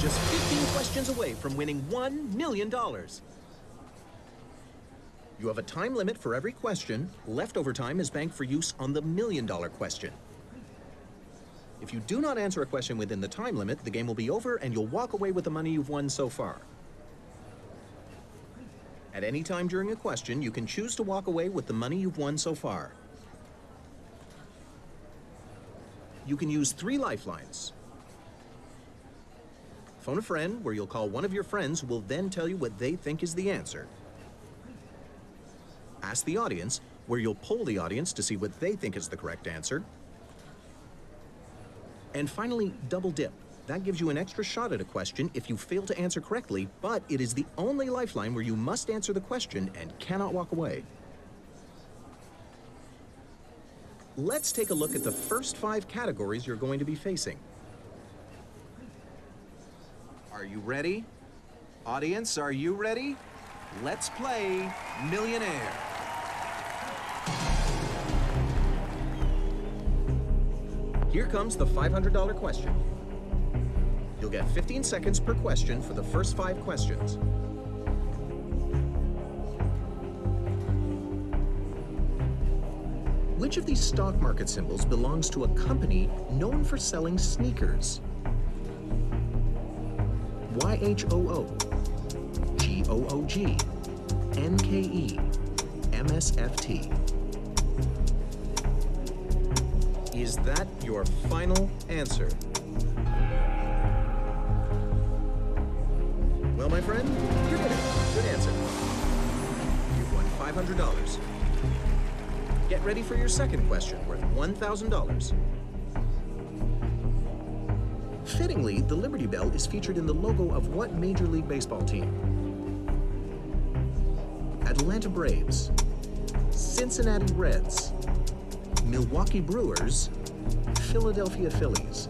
Just 15 questions away from winning $1 million. You have a time limit for every question. Leftover time is banked for use on the $1 million question. If you do not answer a question within the time limit, the game will be over and you'll walk away with the money you've won so far. At any time during a question, you can choose to walk away with the money you've won so far. You can use 3 lifelines. Phone a friend, where you'll call one of your friends who will then tell you what they think is the answer. Ask the audience, where you'll poll the audience to see what they think is the correct answer. And finally, double dip. That gives you an extra shot at a question if you fail to answer correctly, but it is the only lifeline where you must answer the question and cannot walk away. Let's take a look at the first 5 categories you're going to be facing. Are you ready? Audience, are you ready? Let's play Millionaire. Here comes the $500 question. You'll get 15 seconds per question for the first 5 questions. Which of these stock market symbols belongs to a company known for selling sneakers? YHOO, GOOG, NKE, MSFT. Is that your final answer? Well, my friend, you did it. Good answer. You've won $500. Get ready for your second question, worth $1,000. Fittingly, the Liberty Bell is featured in the logo of what Major League Baseball team? Atlanta Braves, Cincinnati Reds, Milwaukee Brewers, Philadelphia Phillies.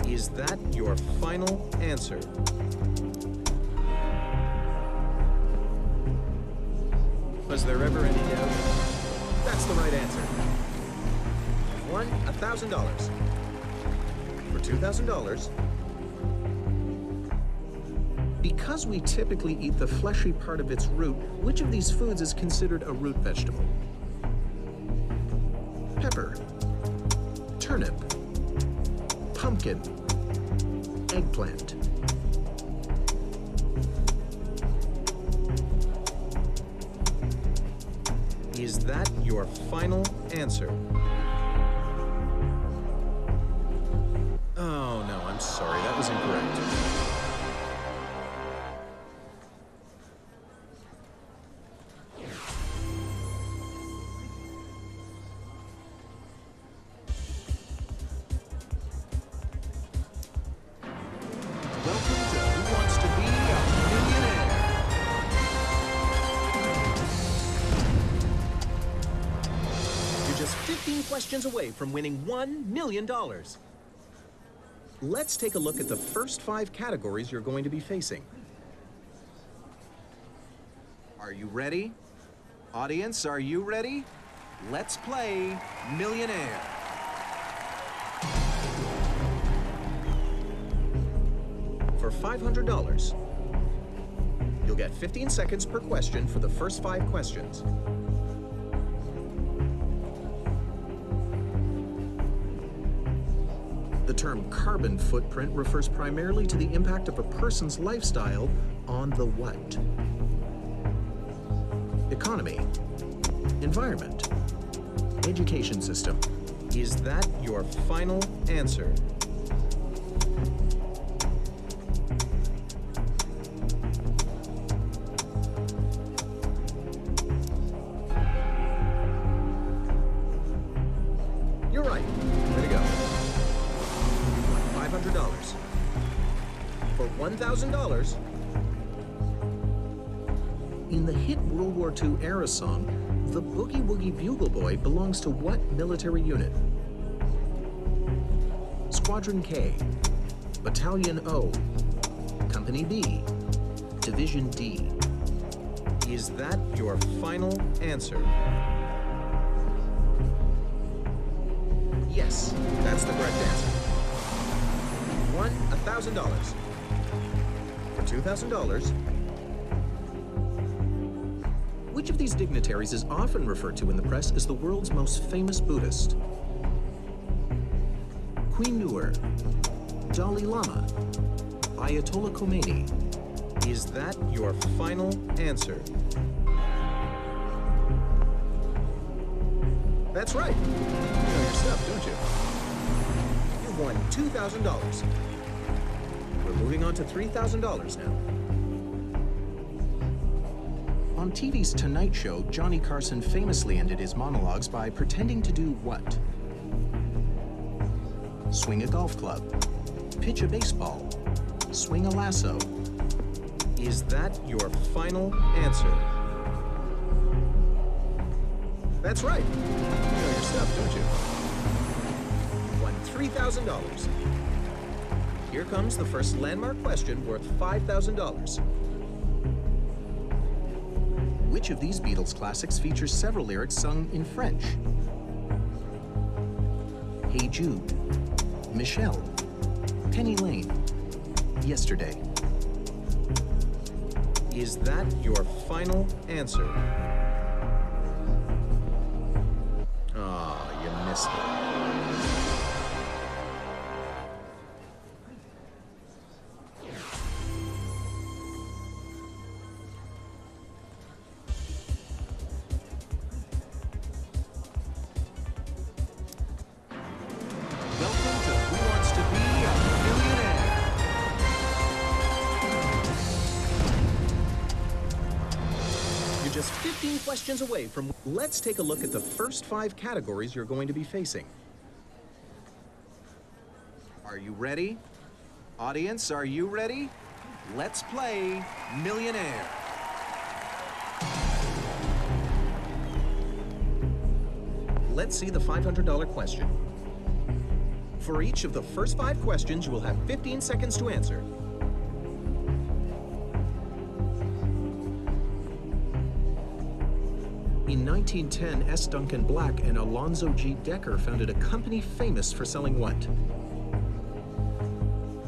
Is that your final answer? Was there ever any doubt? That's the right answer. You've won $1,000. For $2,000, because we typically eat the fleshy part of its root, which of these foods is considered a root vegetable? Pepper, turnip, pumpkin, eggplant. Is that your final answer? Oh, no, I'm sorry. That was incorrect. Welcome to Who Wants to Be a Millionaire? You're just 15 questions away from winning $1 million. Let's take a look at the first 5 categories you're going to be facing. Are you ready? Audience, are you ready? Let's play Millionaire. For $500, you'll get 15 seconds per question for the first 5 questions. The term carbon footprint refers primarily to the impact of a person's lifestyle on the what? Economy, environment, education system. Is that your final answer? You're right. Way to go. You've won $500. For $1,000, in the hit World War II era song, the Boogie Woogie Bugle Boy belongs to what military unit? Squadron K, Battalion O, Company B, Division D. Is that your final answer? Yes, that's the correct answer. You won $1,000. For $2,000, which of these dignitaries is often referred to in the press as the world's most famous Buddhist? Queen Noor, Dalai Lama, Ayatollah Khomeini. Is that your final answer? That's right. You know your stuff, don't you? You've won $2,000. We're moving on to $3,000 now. On TV's Tonight Show, Johnny Carson famously ended his monologues by pretending to do what? Swing a golf club, pitch a baseball, swing a lasso. Is that your final answer? That's right. You know your stuff, don't you? You won $3,000. Here comes the first landmark question worth $5,000. Which of these Beatles classics features several lyrics sung in French? Hey Jude, Michelle, Penny Lane, Yesterday. Is that your final answer? Ah, you missed it. Welcome to Who Wants to Be a Millionaire? You're just 15 questions away from... Let's take a look at the first 5 categories you're going to be facing. Are you ready? Audience, are you ready? Let's play Millionaire. Let's see the $500 question. For each of the first 5 questions, you will have 15 seconds to answer. In 1910, S. Duncan Black and Alonzo G. Decker founded a company famous for selling what?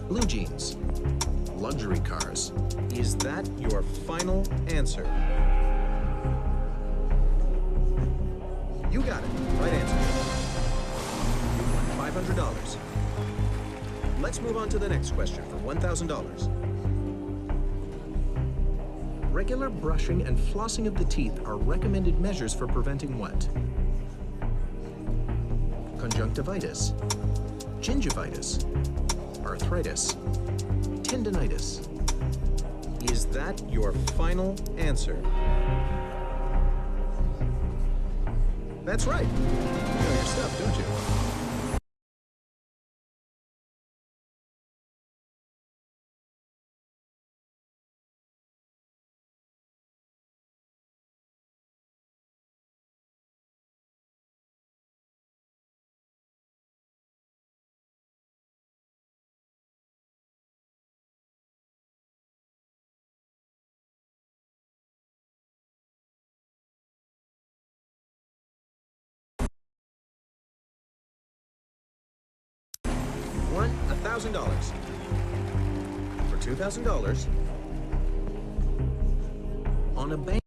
Blue jeans, luxury cars. Is that your final answer? You got it. Right answer. You won $500. Let's move on to the next question for $1,000. Regular brushing and flossing of the teeth are recommended measures for preventing what? Conjunctivitis, gingivitis, arthritis, tendinitis. Is that your final answer? That's right. You know your stuff, don't you? Won $1,000. For $2,000, on a bank.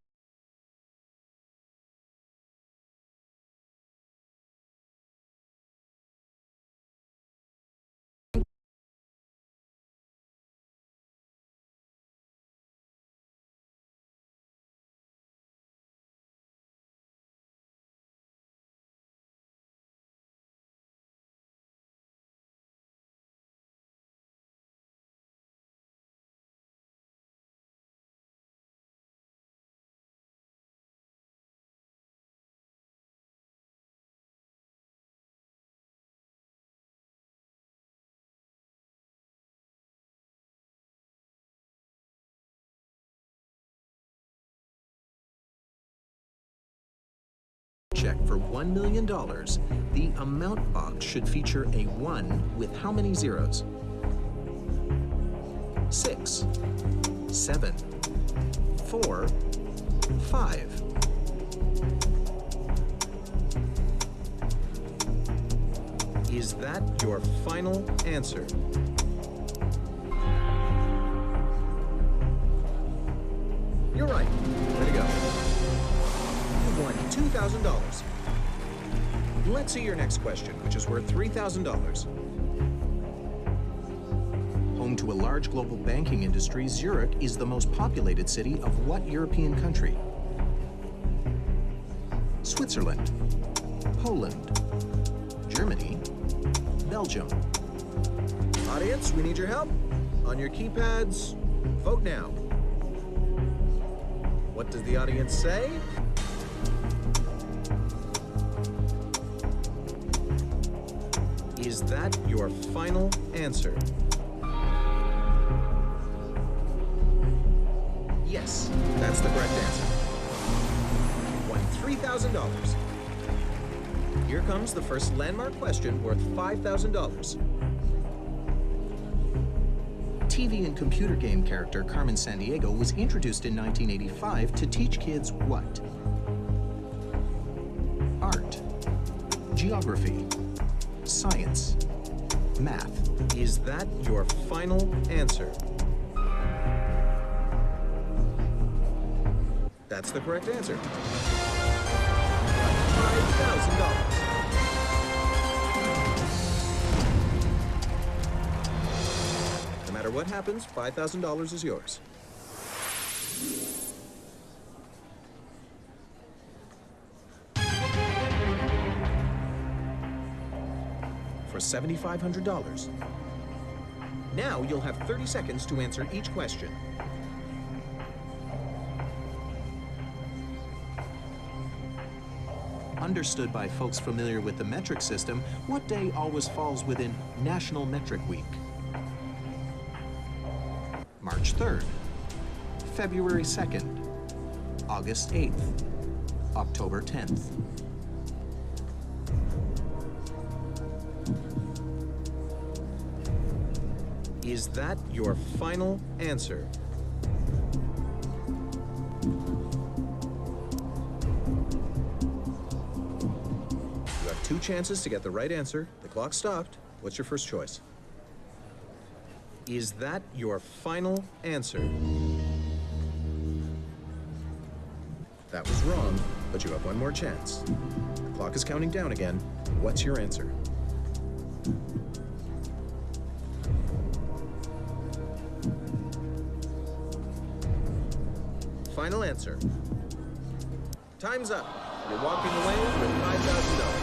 Check for $1 million, the amount box should feature a 1 with how many zeros? 6, 7, 4, 5. Is that your final answer? You're right. Way to go. You've won $2,000. Let's see your next question, which is worth $3,000. Home to a large global banking industry, Zurich is the most populated city of what European country? Switzerland, Poland, Germany, Belgium. Audience, we need your help. On your keypads, vote now. What does the audience say? Is that your final answer? Yes, that's the correct answer. You won $3,000. Here comes the first landmark question worth $5,000. TV and computer game character Carmen Sandiego was introduced in 1985 to teach kids what? Art, geography, science, math. Is that your final answer? That's the correct answer. $5,000. No matter what happens, $5,000 is yours. For $7,500. Now you'll have 30 seconds to answer each question. Understood by folks familiar with the metric system, what day always falls within National Metric Week? March 3rd, February 2nd, August 8th, October 10th. Is that your final answer? You have 2 chances to get the right answer. The clock stopped. What's your first choice? Is that your final answer? That was wrong, but you have 1 more chance. The clock is counting down again. What's your answer? Final answer. Time's up. You're walking away with $5,000.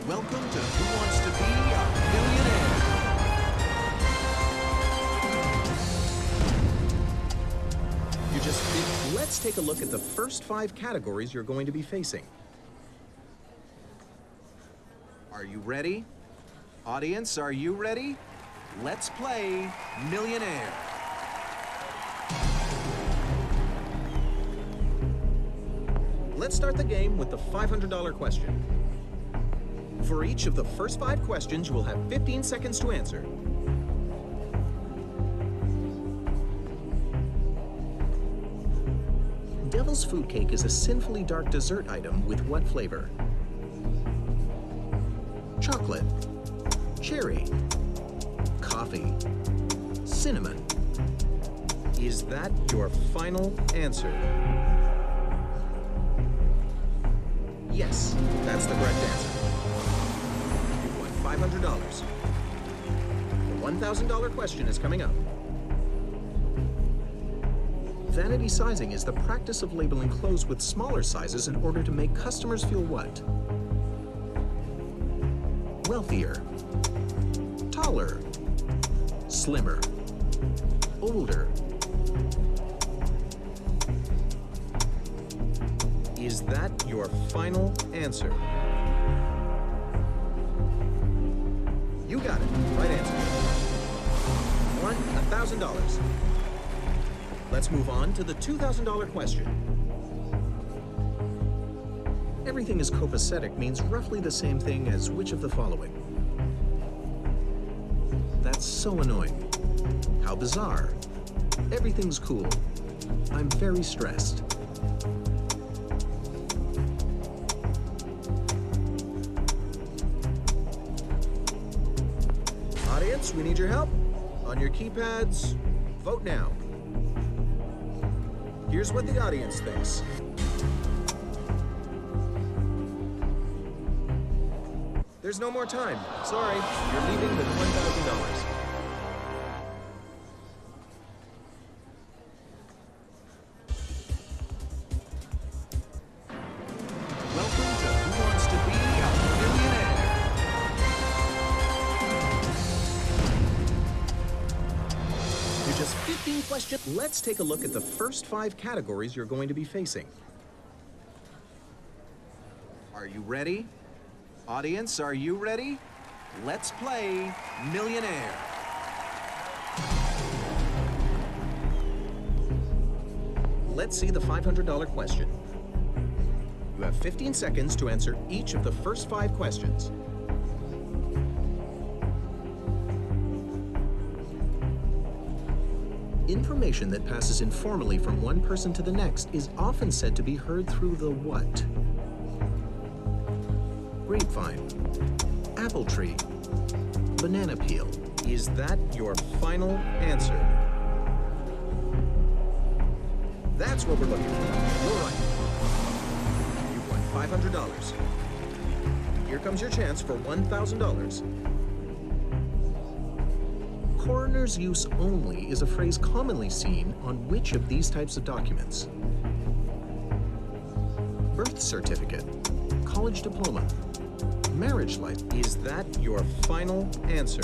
Welcome to Who Wants to Be a Millionaire? You just did. Let's take a look at the first 5 categories you're going to be facing. Are you ready? Audience, are you ready? Let's play Millionaire. Let's start the game with the $500 question. For each of the first 5 questions, you will have 15 seconds to answer. Devil's Food Cake is a sinfully dark dessert item with what flavor? Chocolate, cherry, coffee, cinnamon. Is that your final answer? Yes, that's the correct answer. You've won $500. The $1,000 question is coming up. Vanity sizing is the practice of labeling clothes with smaller sizes in order to make customers feel what? Wealthier, taller, slimmer, older. Is that your final answer? You got it. Right answer. Won $1,000. Let's move on to the $2,000 question. Everything is copacetic means roughly the same thing as which of the following? That's so annoying. How bizarre. Everything's cool. I'm very stressed. Audience, we need your help. On your keypads, vote now. Here's what the audience thinks. There's no more time. Sorry, you're leaving with $1,000. Welcome to Who Wants to Be a Millionaire? You're just 15 questions. Let's take a look at the first 5 categories you're going to be facing. Are you ready? Audience, are you ready? Let's play Millionaire. Let's see the $500 question. You have 15 seconds to answer each of the first 5 questions. Information that passes informally from one person to the next is often said to be heard through the what? Grapevine, apple tree, banana peel. Is that your final answer? That's what we're looking for. You're right. You've won $500. Here comes your chance for $1,000. Coroner's use only is a phrase commonly seen on which of these types of documents? Birth certificate, college diploma, marriage license. Is that your final answer?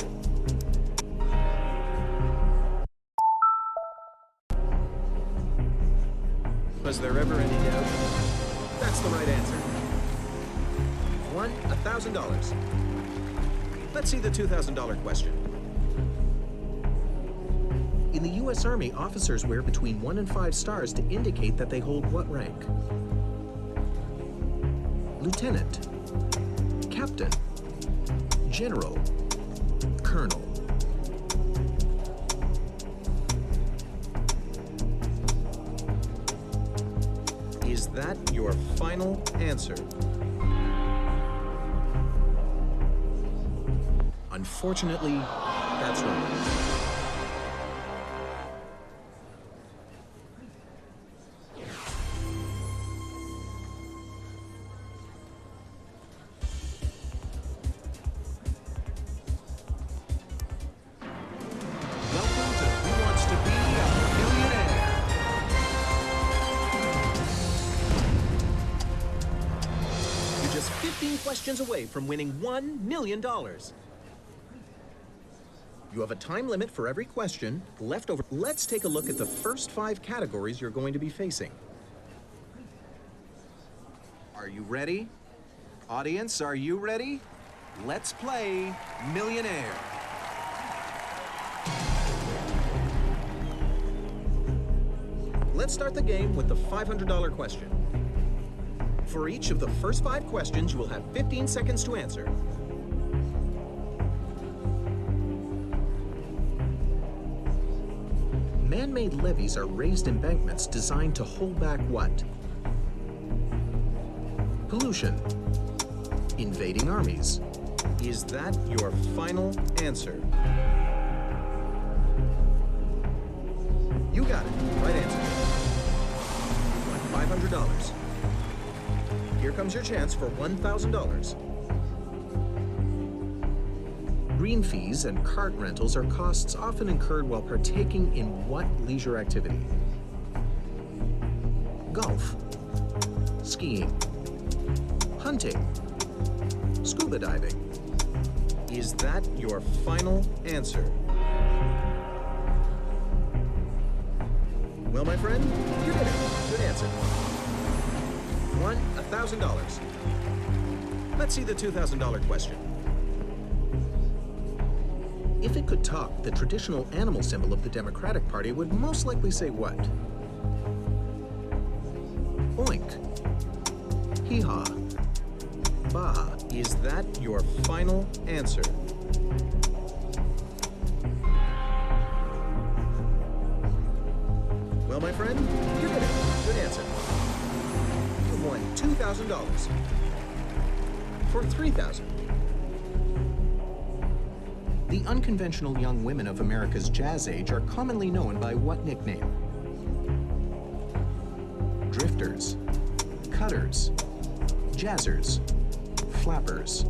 Was there ever any doubt? That's the right answer. You've won $1,000. Let's see the $2,000 question. In the U.S. Army, officers wear between 1 and 5 stars to indicate that they hold what rank? Lieutenant, Captain, General, Colonel. Is that your final answer? Unfortunately, that's wrong. Just 15 questions away from winning $1 million. You have a time limit for every question left over. Let's take a look at the first 5 categories you're going to be facing. Are you ready? Audience, are you ready? Let's play Millionaire. Let's start the game with the $500 question. For each of the first 5 questions, you will have 15 seconds to answer. Man-made levees are raised embankments designed to hold back what? Pollution. Invading armies. Is that your final answer? You got it. Right answer. You won $500. Here comes your chance for $1,000. Green fees and cart rentals are costs often incurred while partaking in what leisure activity? Golf, skiing, hunting, scuba diving. Is that your final answer? Well, my friend, you did it. Good answer. Won $1,000. Let's see the $2,000 question. If it could talk, the traditional animal symbol of the Democratic Party would most likely say what? Oink. Hee-haw. Bah. Is that your final answer? Well, my friend, you did it. Good answer. You've won $2,000. For $3,000. The unconventional young women of America's jazz age are commonly known by what nickname? Drifters, cutters, jazzers, flappers.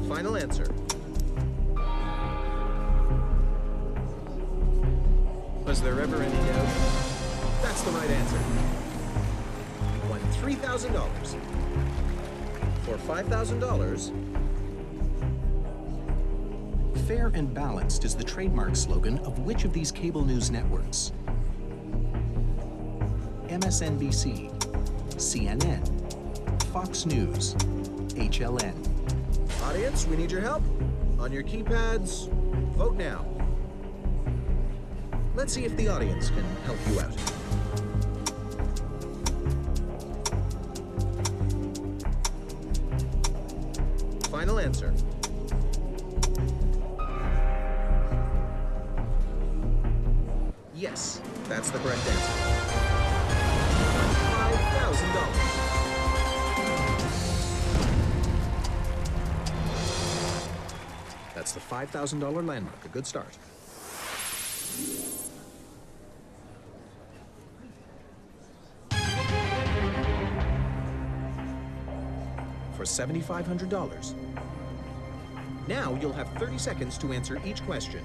Final answer. Was there ever any doubt? That's the right answer. You won $3,000. For $5,000, fair and balanced is the trademark slogan of which of these cable news networks? MSNBC, CNN, Fox News, HLN. Audience, we need your help. On your keypads, vote now. Let's see if the audience can help you out. Final answer. Yes, that's the correct answer. $5,000. That's the $5,000 landmark. A good start. For $7,500. Now you'll have 30 seconds to answer each question.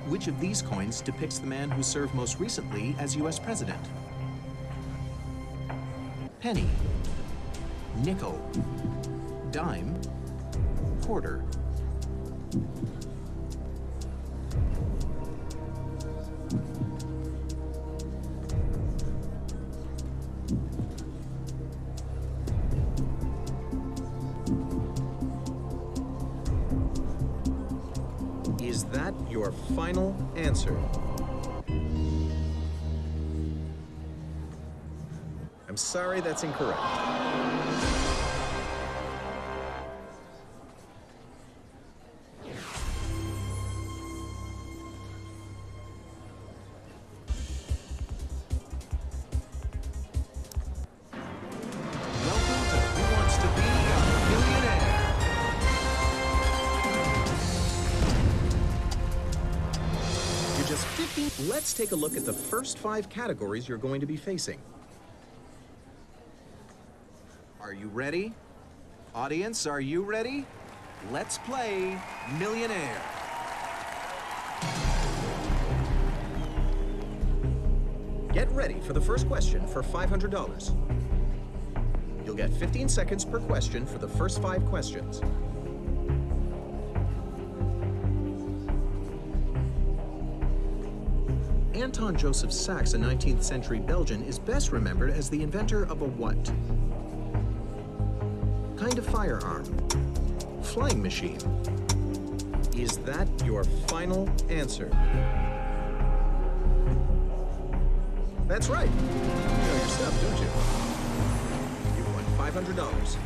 Which of these coins depicts the man who served most recently as U.S. president? Penny, nickel, dime, quarter. Is that your final answer? I'm sorry, that's incorrect. Welcome to Who Wants to Be a Millionaire? You're just 15. Let's take a look at the first 5 categories you're going to be facing. Are you ready? Audience, are you ready? Let's play Millionaire. Get ready for the first question for $500. You'll get 15 seconds per question for the first 5 questions. Anton Joseph Sax, a 19th century Belgian, is best remembered as the inventor of a what? Kind of firearm? Flying machine? Is that your final answer? That's right. You know your stuff, don't you? You've won $500.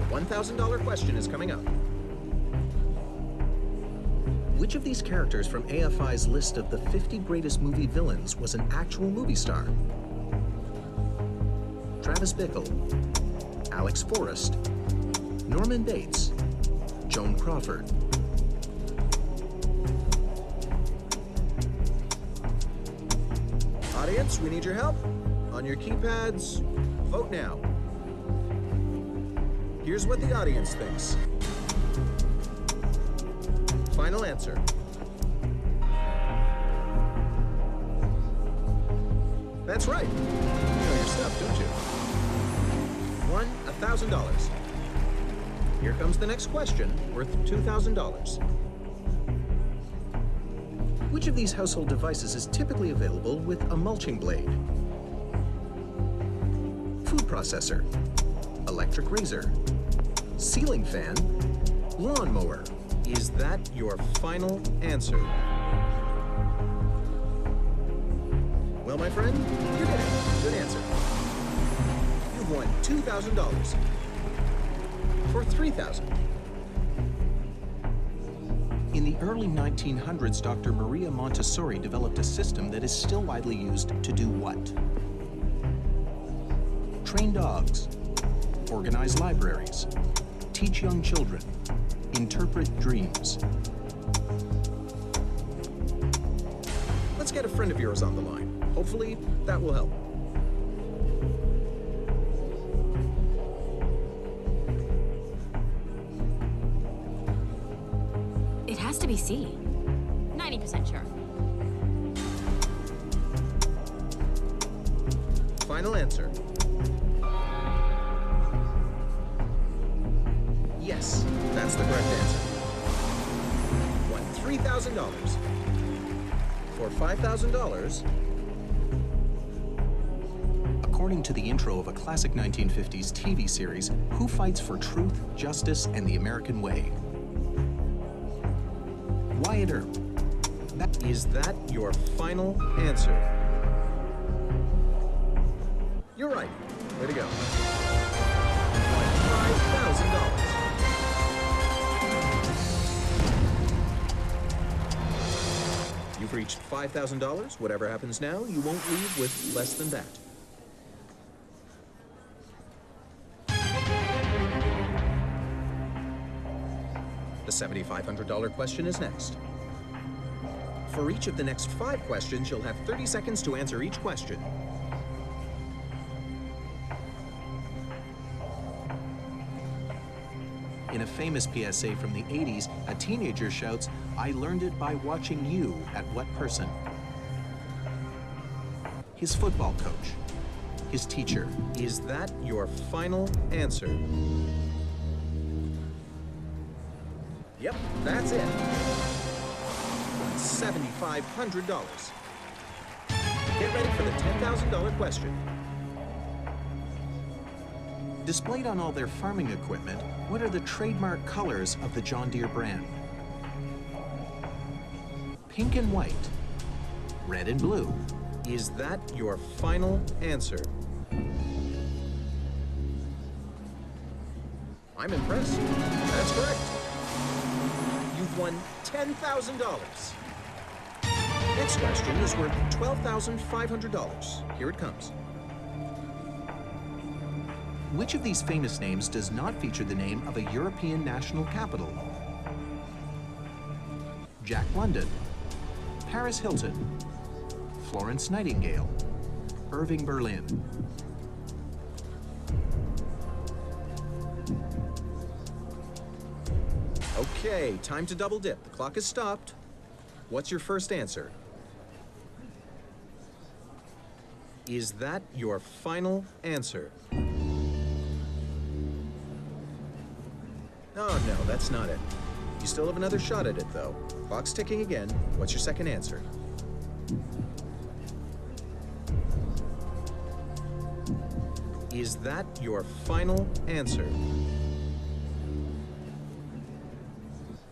The $1,000 question is coming up. Which of these characters from AFI's list of the 50 greatest movie villains was an actual movie star? Travis Bickle, Alex Forrest, Norman Bates, Joan Crawford. Audience, we need your help. On your keypads, vote now. Here's what the audience thinks. Final answer. That's right. You know your stuff, don't you? Won $1,000. Here comes the next question, worth $2,000. Which of these household devices is typically available with a mulching blade? Food processor, electric razor, ceiling fan, lawnmower. Is that your final answer? Well, my friend, you did it. Good answer. You've won $2,000 for $3,000. In the early 1900s, Dr. Maria Montessori developed a system that is still widely used to do what? Train dogs, organize libraries, teach young children, interpret dreams. Let's get a friend of yours on the line. Hopefully, that will help. It has to be C. 90% sure. Final answer. Yes, that's the correct answer. Won $3,000. For $5,000, according to the intro of a classic 1950s TV series, who fights for truth, justice, and the American way? Wyatt Earp. Is that your final answer? You're right. Way to go. $5,000. You've reached $5,000. Whatever happens now, you won't leave with less than that. The $7,500 question is next. For each of the next 5 questions, you'll have 30 seconds to answer each question. In a famous PSA from the 80s, a teenager shouts, "I learned it by watching you," at what person? His football coach. His teacher. Is that your final answer? Yep, that's it. $7,500. Get ready for the $10,000 question. Displayed on all their farming equipment, what are the trademark colors of the John Deere brand? Pink and white, red and blue. Is that your final answer? I'm impressed. That's correct. You've won $10,000. Next question is worth $12,500. Here it comes. Which of these famous names does not feature the name of a European national capital? Jack London, Paris Hilton, Florence Nightingale, Irving Berlin. Okay, time to double dip. The clock has stopped. What's your first answer? Is that your final answer? Oh, no, that's not it. You still have another shot at it, though. Clock's ticking again. What's your second answer? Is that your final answer?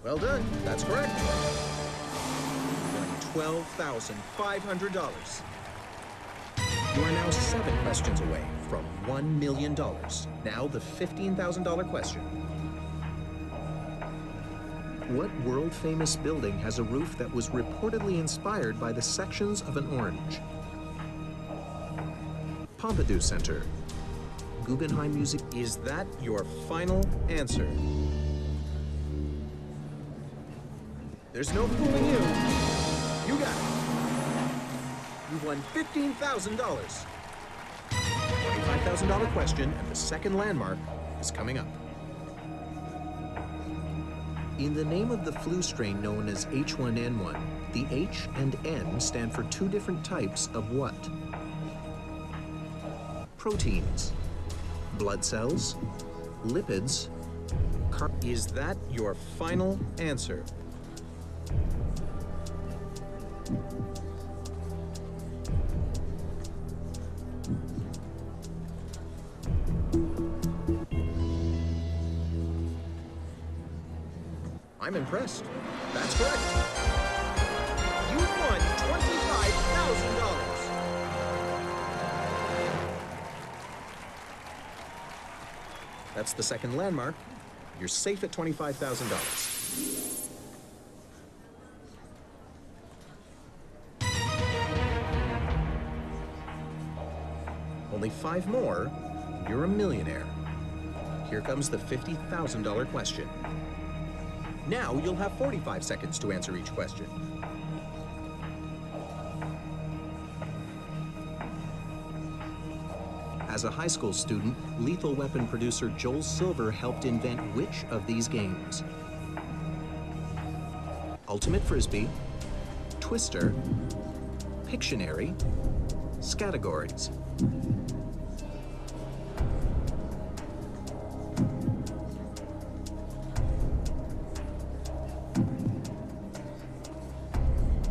Well done. That's correct. $12,500. You are now 7 questions away from $1 million. Now the $15,000 question. What world-famous building has a roof that was reportedly inspired by the sections of an orange? Pompidou Center. Guggenheim Museum. Is that your final answer? There's no fooling you. You got it. You've won $15,000. $25,000 question, and the second landmark is coming up. In the name of the flu strain known as H1N1, the H and N stand for 2 different types of what? Proteins, blood cells, lipids. Is that your final answer? I'm impressed. That's correct. You won $25,000. That's the second landmark. You're safe at $25,000. Only 5 more, you're a millionaire. Here comes the $50,000 question. Now you'll have 45 seconds to answer each question. As a high school student, Lethal Weapon producer Joel Silver helped invent which of these games? Ultimate Frisbee, Twister, Pictionary, Scattergories.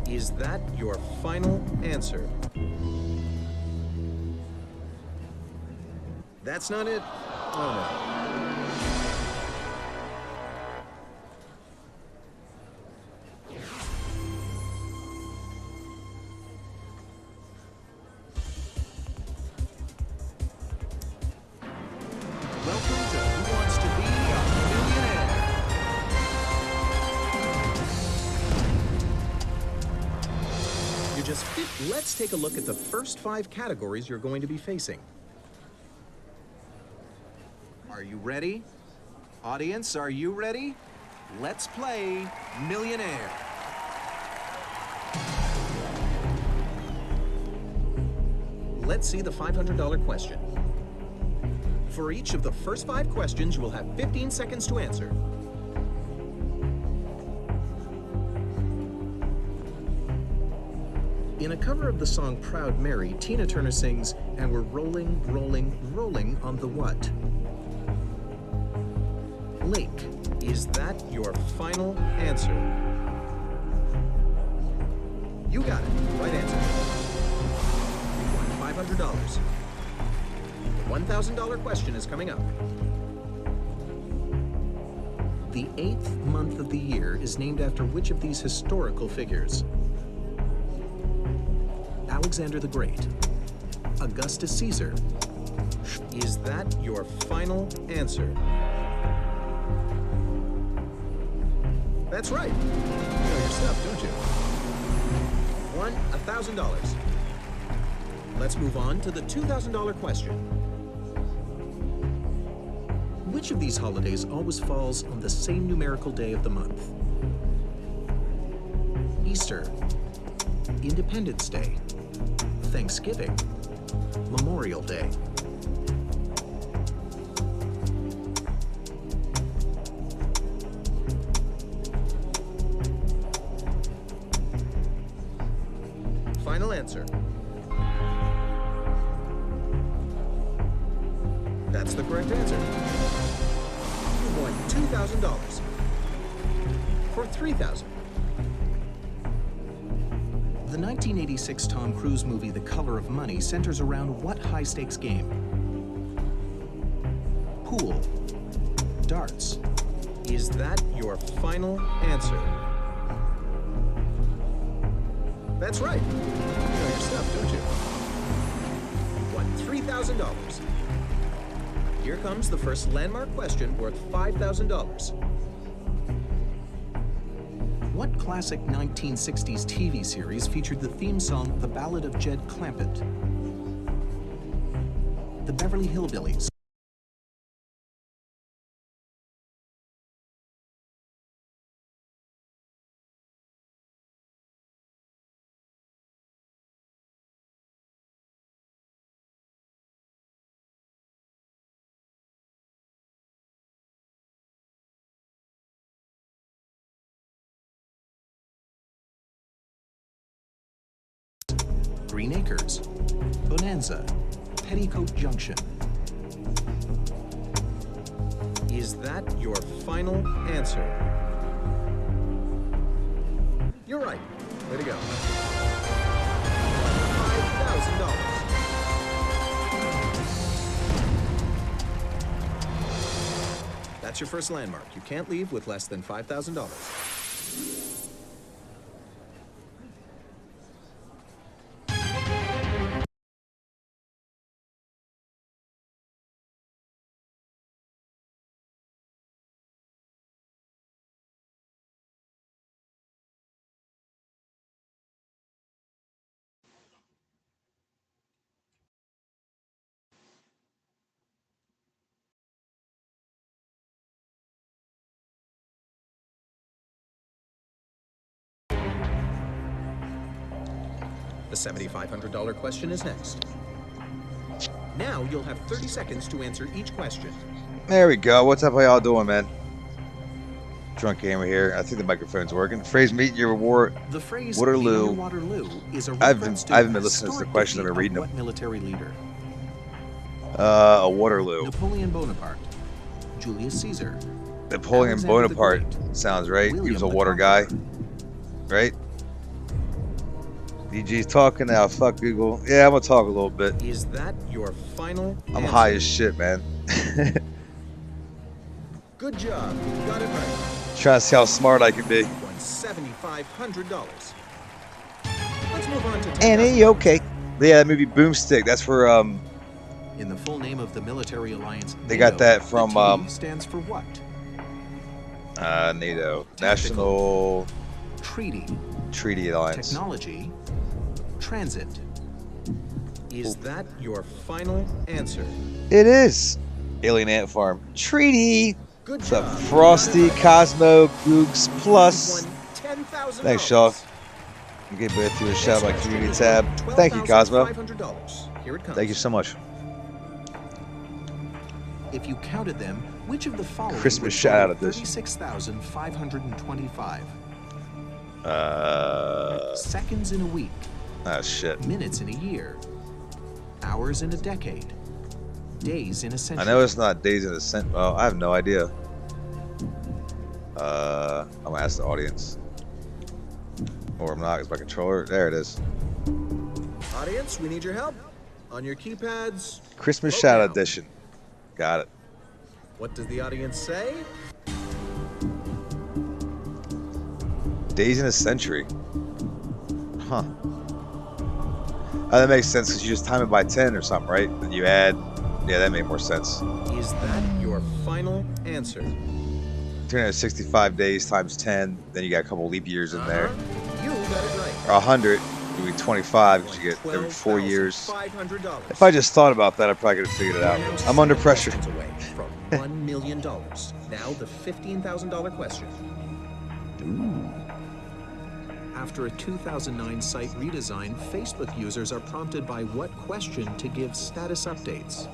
Is that your final answer? That's not it? Oh no. Welcome to Who Wants to Be a Millionaire? You just fit. Let's take a look at the first 5 categories you're going to be facing. Are you ready? Audience, are you ready? Let's play Millionaire. Let's see the $500 question. For each of the first 5 questions, you will have 15 seconds to answer. In a cover of the song Proud Mary, Tina Turner sings, "And we're rolling, rolling, rolling on the what?" Lake. Is that your final answer? You got it. Right answer. You won $500. The $1,000 question is coming up. The 8th month of the year is named after which of these historical figures? Alexander the Great, Augustus Caesar. Is that your final answer? That's right. You know your stuff, don't you? Won $1,000. Let's move on to the $2,000 question. Which of these holidays always falls on the same numerical day of the month? Easter, Independence Day, Thanksgiving, Memorial Day. Final answer. That's the correct answer. You won $2,000 for $3,000. The 1986 Tom Cruise movie The Color of Money centers around what high-stakes game? Pool, darts. Is that your final answer? That's right. You know your stuff, don't you? You won $3,000. Here comes the first landmark question worth $5,000. What classic 1960s TV series featured the theme song The Ballad of Jed Clampett? The Beverly Hillbillies. Green Acres, Bonanza, Petticoat Junction. Is that your final answer? You're right. Way to go. $5,000. That's your first landmark. You can't leave with less than $5,000. The $7,500 question is next. Now you'll have 30 seconds to answer each question. There we go. What's up? How y'all doing, man? Drunk Gamer here. I think the microphone's working. The phrase "meet your war." The phrase Waterloo. Waterloo is a I reference haven't to been listening to the historic question. I've been defeat reading of them. what military leader? A Waterloo. Napoleon Bonaparte, Julius Caesar, Napoleon Alexander the Bonaparte Great, sounds right. He was William a the water guy, Conqueror. right? DG's talking now. Fuck Google. Yeah, I'm gonna talk a little bit. Is that your final I'm answer? high as shit, man. Good job. You got it right. Trying to see how smart I can be. You won $7,500. Let's move on to Annie, okay. Yeah, that movie Boomstick. That's for In the full name of the military alliance, They got NATO, that from, the T stands for what? NATO, Tactical. National Treaty, Treaty Alliance. technology, transit. Is that your final answer? It is. Alien Ant Farm. Treaty. Good What's job. up, Frosty, You got it right. Cosmo, Googs You Plus. won $10,000. Thanks, Shaw. You gave me through a shout out my community tab. Thank you, Cosmo. $12,500. Here it comes. Thank you so much. If you counted them, which of the following Christmas would shout out total of this. 36,525? Ah, Seconds in a week, shit. minutes in a year, hours in a decade, days in a I century. know it's not days in the cent. Well, I have no idea. I'm gonna ask the audience. Or I'm not, it's my controller. There it is. Audience, we need your help. On your keypads. Christmas vote shout now. out edition. Got it. What does the audience say? Days in a century. Huh. That makes sense because you just time it by 10 or something, right? Then you add. Yeah, that made more sense. Is that your final answer? 365 days times 10. Then you got a couple leap years in there. You got it right. Or 100. It would be 25 because you get every 4 years. $12,500. If I just thought about that, I probably could have figured it out. You're now I'm under 7 pressure. questions away from $1 million. Now the $15,000 question. After a 2009 site redesign, Facebook users are prompted by what question to give status updates?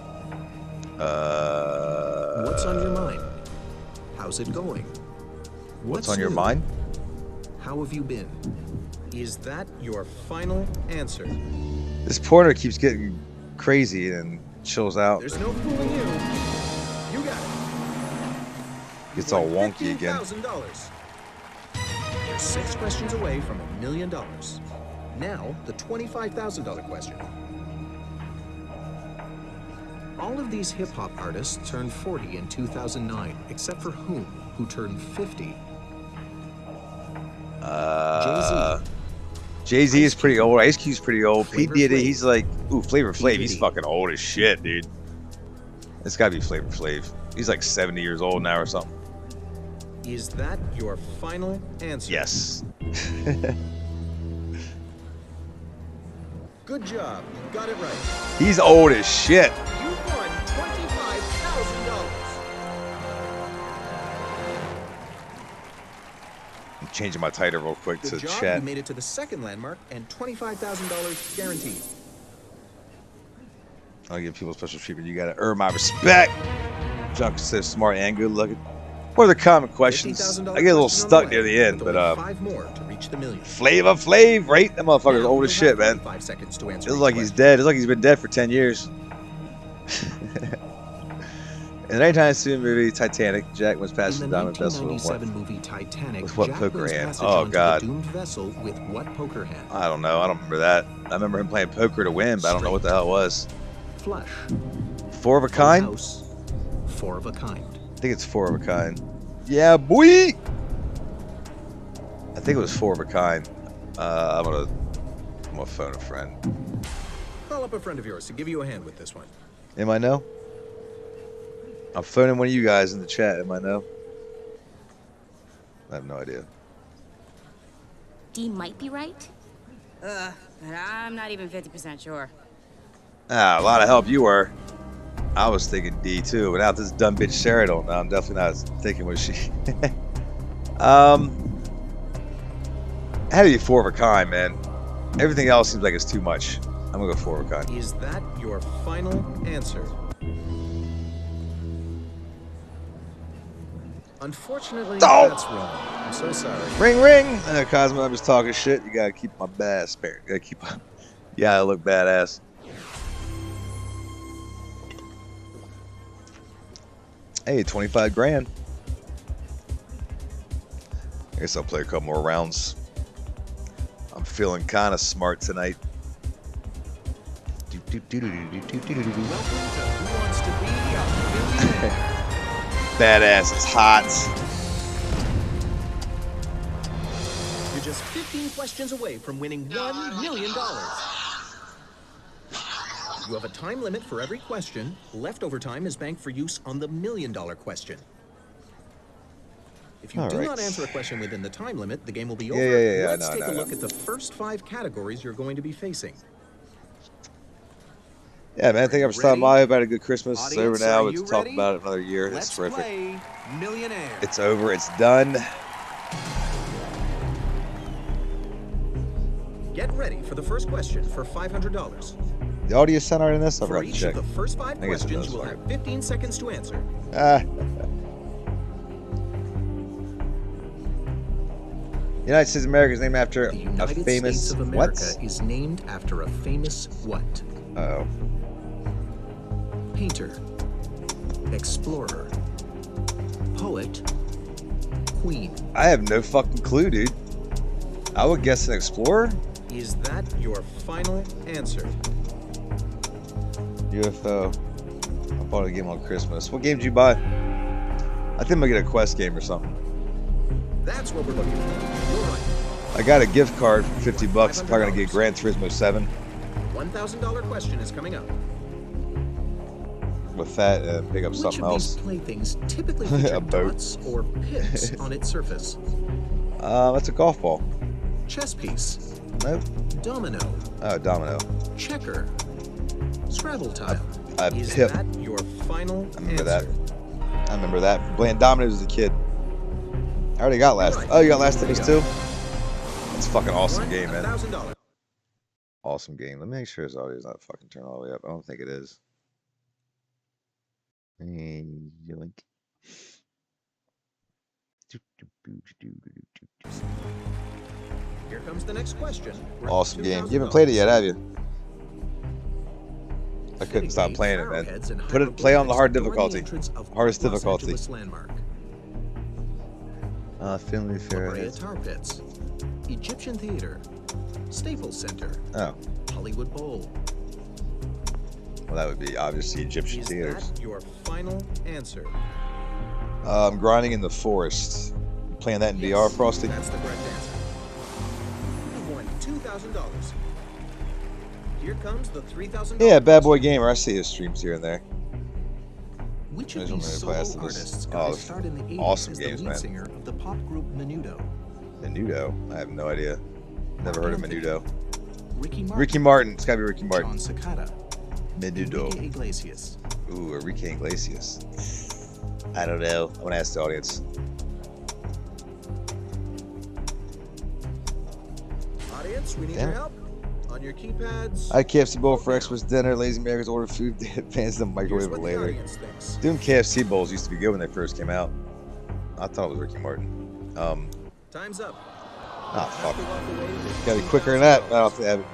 What's on your mind? How's it going? What's on your new? mind? How have you been? Is that your final answer? This pointer keeps getting crazy and chills out. There's no fooling you. You got it. Gets all wonky again. $15,000. You're 6 questions away from $1 million. Now, the $25,000 question. All of these hip-hop artists turned 40 in 2009, except for who turned 50? Jay-Z. Jay-Z is pretty old. Ice Cube's pretty old. P. Flavor Diddy, Flav. he's like, ooh, Flavor Flav. He's Diddy. fucking old as shit, dude. It's gotta be Flavor Flav. He's like 70 years old now or something. Is that your final answer? Yes. Good job. You got it right. He's old as shit. You won $25,000. I'm changing my title real quick Good to job. chat. You made it to the second landmark and $25,000 guaranteed. I'll give people special treatment. You gotta earn my respect. Chuck says smart and good looking. What are the common questions? $50,000 I get a little question on stuck the near way, the end, with but only 5 more to reach the million. Flavor Flav, right? That motherfucker's Now, old as you'll shit, have man. 5 seconds to It answer looks each like he's question. dead. It looks like he's been dead for 10 years. In the 1992 movie Titanic, Jack was passed In the the diamond vessel with 1997 movie Titanic, with what Jack poker wins hand? passage Oh, onto God. the doomed vessel with what poker hand? I don't know. I don't remember that. I remember him playing poker to win, but I don't know what the hell it was. Flush. Four of a Full kind? house. Four of a kind. I think it's four of a kind. Yeah, boy! I think it was four of a kind. I'm gonna phone a friend. Call up a friend of yours to give you a hand with this one. Am I no? I'm phoning one of you guys in the chat. Am I no? I have no idea. D might be right. But I'm not even 50% sure. Ah, a lot of help you were. I was thinking D too. Without this dumb bitch Sarah, don't know. I'm definitely not thinking what she. Had to be four of a kind, man. Everything else seems like it's too much. I'm gonna go four of a kind. Is that your final answer? Unfortunately, Oh! that's wrong. I'm so sorry. Ring, ring. Cosmo, I'm just talking shit. You gotta keep my badass spirit. You gotta keep. Yeah, I look badass. Hey, 25 grand. I guess I'll play a couple more rounds. I'm feeling kind of smart tonight. Welcome to Who Wants to Be a Millionaire? Badass, it's hot. You're just 15 questions away from winning $1 million. You have a time limit for every question. Leftover time is banked for use on the $1 million question. If you do not answer a question within the time limit, the game will be over. Let's take a look at the first 5 categories you're going to be facing. Yeah, man, I think I'm stopping by. I've had a good Christmas. It's over Audience, now. are Let's you talk ready? about it another year. Let's It's terrific. play Millionaire. It's over. It's done. Get ready for the first question for $500. The audio center in this? I For forgot to each check. of the first 5 I guess it questions, does, you will fuck have 15 seconds to answer. United States of America is named after The a United famous States of America what? is named after a famous what? Oh. Painter, explorer, poet, queen. I have no fucking clue, dude. I would guess an explorer? Is that your final answer? UFO. I bought a game on Christmas. What game did you buy? I think I'm gonna get a quest game or something. That's what we're looking for. You're right. I got a gift card for 50 bucks. I'm probably gonna get Gran Turismo 7 $1,000 question is coming up. with that and pick up Which something of else. these playthings typically feature A boat. dots or pips on its surface? That's a golf ball. Chess piece, Nope. domino, Oh, domino. checker, Scrabble tile. A Is pip. that your final I remember answer? that. I remember that. Playing dominoes as a kid. I already got last. Right. Oh, you got last There you tickets go. too? That's a fucking awesome game, man. $1,000. Awesome game. Let me make sure his audio is not fucking turned all the way up. I don't think it is. Yoink. Here comes the next question. Worth Awesome game. You haven't $2,000. played it yet, have you? I couldn't stop playing it, man. Arrowheads and Play on the hard hieroglyphics adorn the difficulty. entrance of Hardest Los difficulty. Angeles landmark. Finley La Fair. Brea Tar Pits, Egyptian Theater, Staples Center, Oh, Hollywood Bowl. well, that would be obviously Egyptian Is theaters. that your final answer? Grinding in the Forest. You playing that in VR, Yes, Frosty? That's the correct answer. You've won $2,000. Here comes the $3,000. Yeah, bad boy gamer. I see his streams here and there. Which I of just these wanted to solo play this. artists Oh, got his start in the 80s awesome as games, the lead man. singer of the pop group Menudo? Menudo. I have no idea. Never heard of Menudo. Ricky Martin, Ricky Martin. It's gotta be Ricky Martin. John Cicada, Menudo. Enrique Iglesias. Ooh, Enrique Iglesias. I don't know. I'm gonna ask the audience. Audience, we need Damn your it. help. On your keypads. I had KFC bowl for Xmas dinner. Lazy Americans ordered food. Fans the Here's microwave what it the later. audience thinks. Doing KFC bowls used to be good when they first came out. I thought it was Ricky Martin. Time's up. Ah, fuck. Have to walk away with Gotta be quicker than that. I $2,000. don't have to have it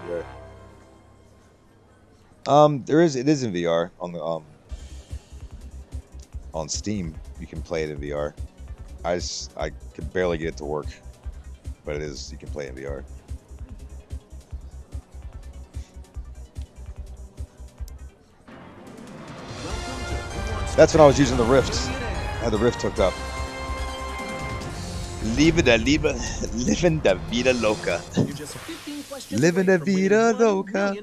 in VR. It is in VR on the on Steam. You can play it in VR. I can barely get it to work, but it is. You can play it in VR. That's when I was using the Rift. I had the Rift hooked up. Living la vida loca. Living la vida loca.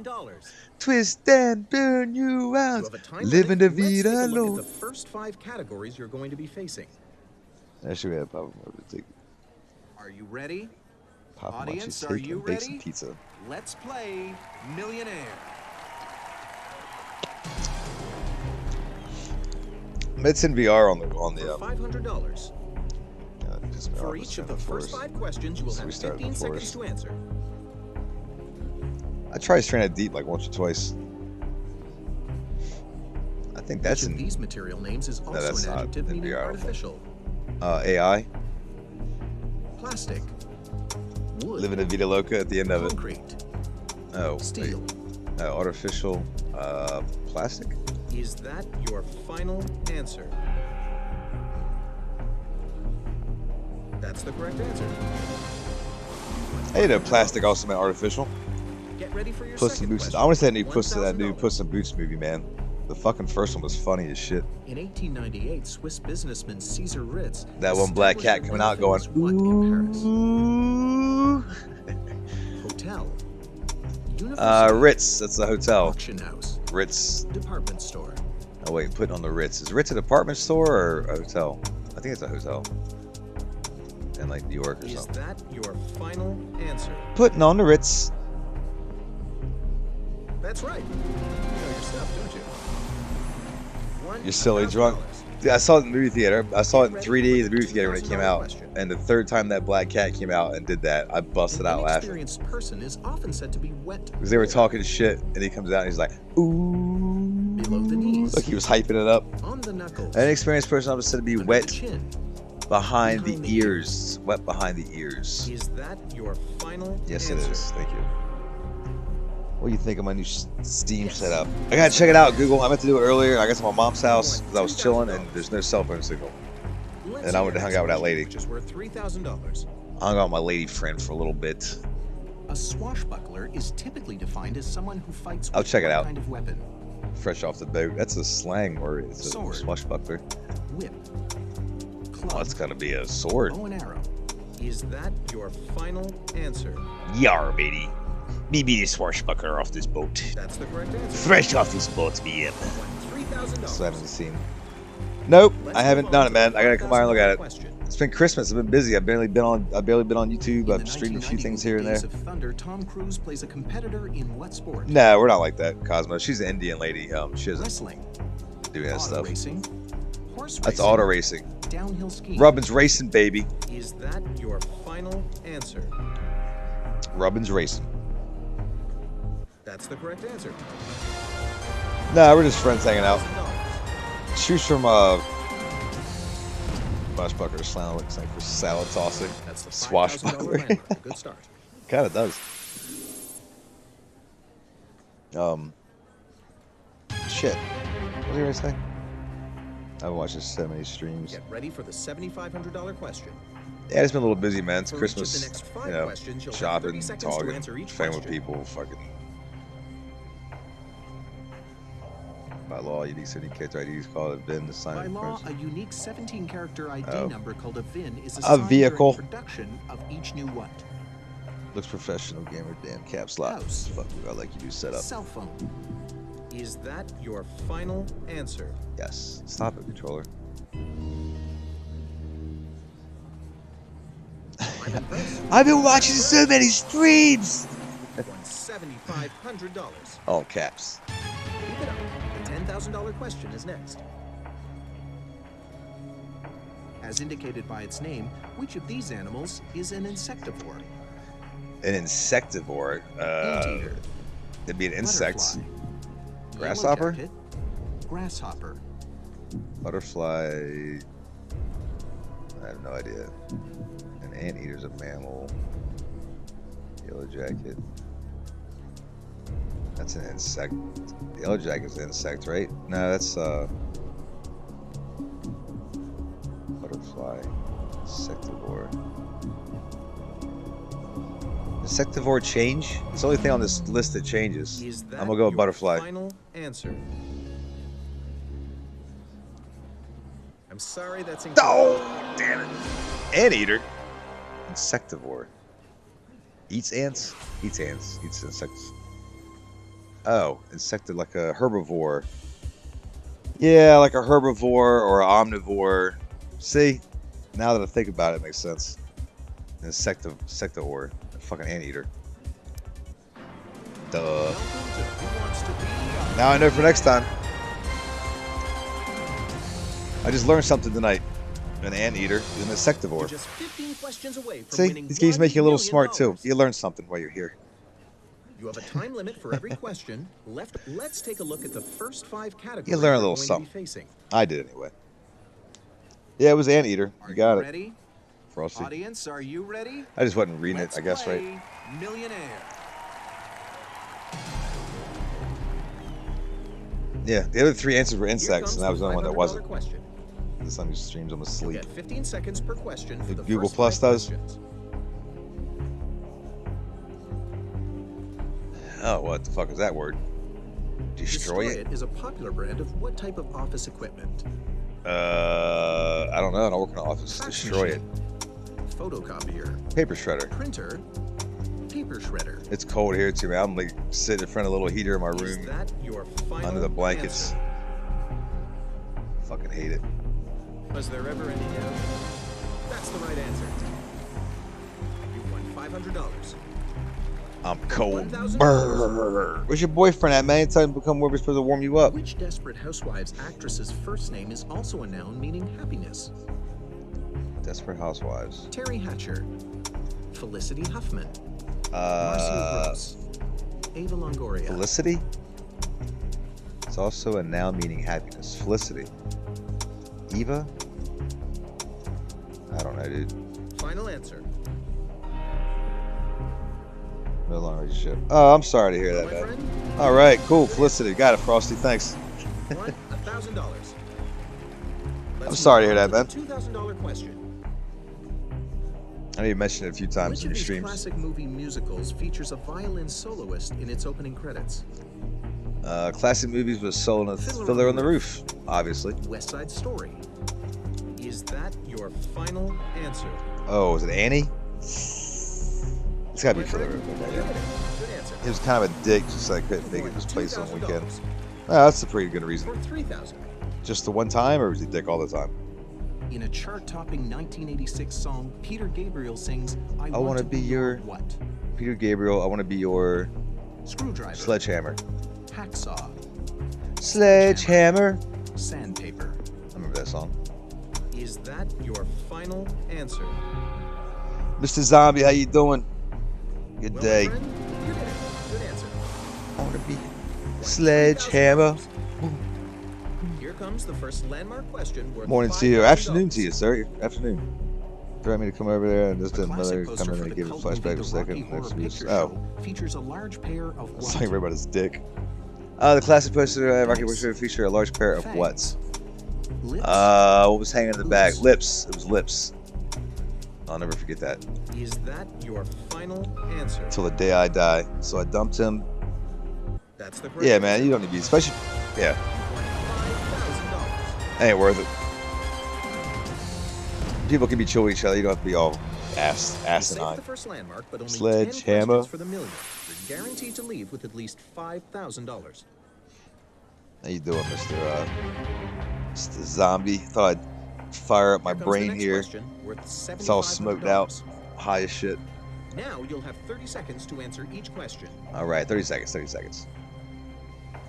Twist and burn you out. Living la vida loca. The first 5 categories you're going to be facing. Actually, we have Papa Munchie. Are you ready? Papa Audience, Munchie are steak you and bake some ready? pizza. Let's play Millionaire. It's in VR on the For $500. For each of the first 5 questions, you will have 15 seconds to answer. I tried Stranded Deep like once or twice. I think that's Each in of these material names is also that's an not adjective in meaning VR. artificial. AI. Plastic. Wood. Living a Vida Loca at the end of it. Concrete. Oh, Steel. artificial plastic. Is that your final answer? That's the correct answer. Hey, you know, plastic also meant artificial. Get ready for your Puss in second Boots. question. I want to say that new $1,000. Puss in Boots movie, man. The fucking first one was funny as shit. In 1898, Swiss businessman Caesar Ritz. That one black cat coming out going, what in Paris? ooh. Hotel. University. Ritz. That's the hotel. Auction house. Ritz. Department store. Oh wait, putting on the Ritz. Is Ritz a department store or a hotel? I think it's a hotel. In like New York or Is something. that your final answer? Putting on the Ritz. That's right. You know your stuff, don't you? You're silly drunk. Yeah, I saw it in the movie theater. I saw it in 3D in the movie theater when it came out. And the third time that black cat came out and did that, I busted out An laughing. inexperienced person is often said to be wet. Because they were talking shit, and he comes out and he's like, ooh. Below the knees. Look, he was hyping it up. On the knuckles. An inexperienced person often said to be Under wet the chin. behind the ears. Wet behind the ears. Is that your final Yes, answer? it is. Thank you. What do you think of my new Steam setup? I gotta check it out, Google. I meant to do it earlier. I got to my mom's house because I was chilling and there's no cell phone signal. And I went to hang out with that lady. Which is worth $3,000. I hung out with my lady friend for a little bit. A swashbuckler is typically defined as someone who fights I'll with check it one out. kind of weapon. Fresh off the boat. That's a slang word. It's a Sword. swashbuckler. Whip. Club. Oh, it's gotta be a sword. Bow and arrow. Is that your final answer? Yar, matey. Me be the swashbuckler off this boat. That's the correct answer. Fresh off this boat, me in. $3,000. So I haven't seen. Nope, Let's I haven't move done on it, man. to I gotta come by and look at it. question. It's been Christmas. I've been busy. I've barely been on YouTube. In I've the streamed a few 1990 things here and there. Days of Thunder, Tom Cruise plays a competitor in what sport? No, we're not like that, Cosmo. She's an Indian lady. She doesn't Wrestling. do that Auto stuff. racing. Horse That's racing. auto racing. Downhill skiing. Rubbin's racing, baby. Is that your final answer? Rubbin's racing. That's the correct answer. Nah, we're just friends hanging out. $1,000. Shoes from Swashbuckler slang looks like for salad tossing. That's the $5,000 Swashbuckler. landmark. Good start. Kind of does. Shit. What was I gonna say? I've watched so many streams. Get ready for the $7,500 question. Yeah, it's been a little busy, man. It's For each of the Christmas. next 5 You know, questions, you'll have shopping, 30 seconds to talking, answer each staying with question. people, fucking. By law, unique 70 character ID is called a VIN to sign By in law, person. a unique 17-character ID Oh. number called a VIN is A assigned vehicle. during production of each new what? Looks professional, gamer. Damn, caps lock. House. Fuck you. I like you do setup. Cell phone. Is that your final answer? Yes. Stop it, controller. I'm impressed. I've been watching so many streams. Won $7,500. All caps. Keep it up. The $10,000 question is next. As indicated by its name, which of these animals is an insectivore? An insectivore. Anteater. It'd be an insect. Butterfly. Grasshopper? Yellow jacket, grasshopper. Butterfly. I have no idea. An anteater's a mammal. Yellow jacket. That's an insect. Yellow jacket's an insect, right? No, that's Butterfly. Insectivore. Insectivore change? It's the only thing on this list that changes. I'm gonna go with butterfly. Final answer. I'm sorry, that's incorrect. Oh, damn it. Anteater. Insectivore. Eats ants? Eats ants. Eats insects. Oh, insected like a herbivore. Yeah, like a herbivore or an omnivore. See? Now that I think about it, it makes sense. Insectivore. A fucking anteater. Duh. Now I know for next time. I just learned something tonight. An anteater is an insectivore. Just 15 questions away from See? winning These games make you a little $1 smart million. too. You learn something while you're here. You have a time limit for every question. Let's take a look at the first 5 categories. You learn a you're little going to something. be facing. I did anyway. Yeah, it was anteater. You got it. Ready? Frosty. Audience, are you ready? I just wasn't reading Let's it, I guess, play right? Millionaire. Yeah, the other 3 answers were Here insects, comes and that was the only one that $500 wasn't. question. This on your streams, I'm You'll asleep. get 15 seconds per question for The the Google first Plus 5 does? questions. Oh, what the fuck is that word? Destroy it? is a popular brand of what type of office equipment? I don't know. I don't work in an office. Fax Destroy it. machine, Photocopier, Paper shredder. printer, paper shredder. It's cold here too, man. I'm like sitting in front of a little heater in my Is room that your final under the blankets. answer? Fucking hate it. Was there ever any doubt? That's the right answer. You've won $500. I'm cold. $1,000. Brrr. Where's your boyfriend at, man? Tell him to come where we're supposed to warm you up. Which Desperate Housewives actress's first name is also a noun meaning happiness? Desperate Housewives. Terry Hatcher, Felicity Huffman, Marcia Gross, Ava Longoria. Felicity? It's also a noun meaning happiness. Felicity. Eva? I don't know, dude. Final answer. No long relationship. Oh, I'm sorry to hear that, My man. friend, All right, cool. Felicity. Got it, Frosty. Thanks. won $1,000. I'm sorry to hear that, man. $2,000 question. I know you mentioned it a few times Which in of your these streams. classic movie musicals features a violin soloist in its opening credits? Classic movies with Solo Fiddler on the Roof, obviously. West Side Story. Is that your final answer? Oh, is it Annie? It's gotta be My Fiddler. friend, on the Roof. you did it. Good answer. He was kind of a dick, just so I couldn't make it this place on the weekend. $2,000 Well, that's a pretty good reason. For $3,000. Just the one time, or was he a dick all the time? In a chart-topping 1986 song, Peter Gabriel sings, I wanna want to be your- what? Peter Gabriel, I want to be your Screwdriver. sledgehammer. Hacksaw. Sledgehammer. Sandpaper. I remember that song. Is that your final answer? Mr. Zombie, how you doing? Good Well, day. my friend, you did it. Good answer. I want to be Won sledgehammer. $3,000. Here comes the first landmark question worth Morning to you. $5,000. Afternoon to you, sir. Afternoon. Threaten me to come over there and just A another classic come poster in for and the give a cult flashback movie a The Rocky second. Horror Next week. Picture Oh, Show features a large pair of it's what? like about his dick. The classic poster Rocky Horror Picture feature a large pair of Fangs. what? Lips? What was hanging in the bag? Boots. Lips. It was lips. I'll never forget that Is that your final answer? until the day I die. So I dumped him. That's the correct Yeah, man, answer. you don't need to be, especially. Yeah, You've won $5,000. ain't worth it. People can be chill with each other. You don't have to be all You saved the asinine. first landmark, but only 10 Sledgehammer. questions for the million. You're guaranteed to leave with at least $5,000. How you doing, Mr. Zombie? Thought I'd fire up my Here comes the brain next here. question, worth It's all smoked out, $7,500. high as shit. Now you'll have 30 seconds to answer each question. All right, 30 seconds, 30 seconds.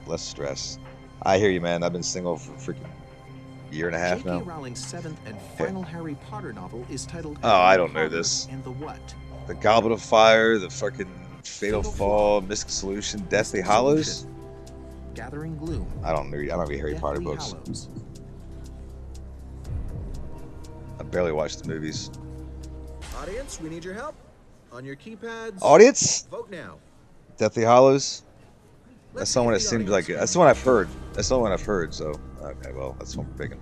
Less stress. I hear you, man. I've been single for a freaking year and a half J.K. now. Rowling's seventh and final Harry Potter novel is titled Oh, I Harry don't know Potter this. And the what? The Goblet of Fire, the fucking Fatal Fall, Mystic Solution, Deathly Hollows. Gathering Gloom. I don't read Harry Potter Deathly books. Hallows. I barely watch the movies. Audience, we need your help. On your keypads. Audience? Vote now. Deathly Hollows? Let's That's see the one if that the seems like audience it. That's the one I've heard. That's the one I've heard, so okay, well, that's what I'm picking.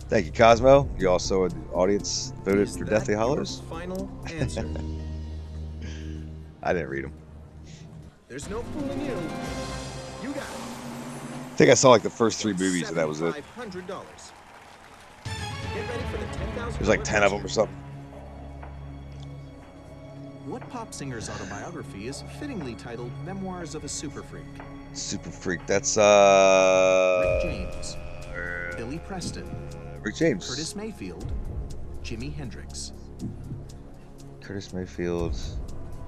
Thank you, Cosmo. You also, in the audience, voted Is for that Deathly your Hallows. final answer? I didn't read them. There's no fooling you. You got it. I think I saw like the first 3 movies, and that was it. $7,500. Get ready for the $10,000. There's like 10 of them or something. What pop singer's autobiography is fittingly titled Memoirs of a Super Freak? Super Freak. That's Rick James, Billy Preston, Rick James. Curtis Mayfield, Jimi Hendrix. Curtis Mayfield.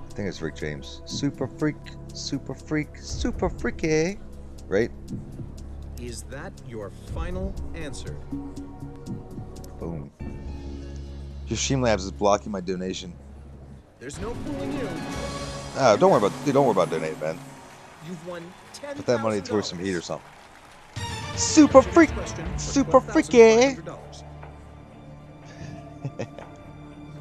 I think it's Rick James. Super Freak, Super Freak, Super Freaky. Right? Is that your final answer? Boom. Your Streamlabs is blocking my donation. There's no fooling you. Oh, don't worry about donating, man. You've won $10,000. Put that money towards some heat or something. Super Freak, Super Freaky.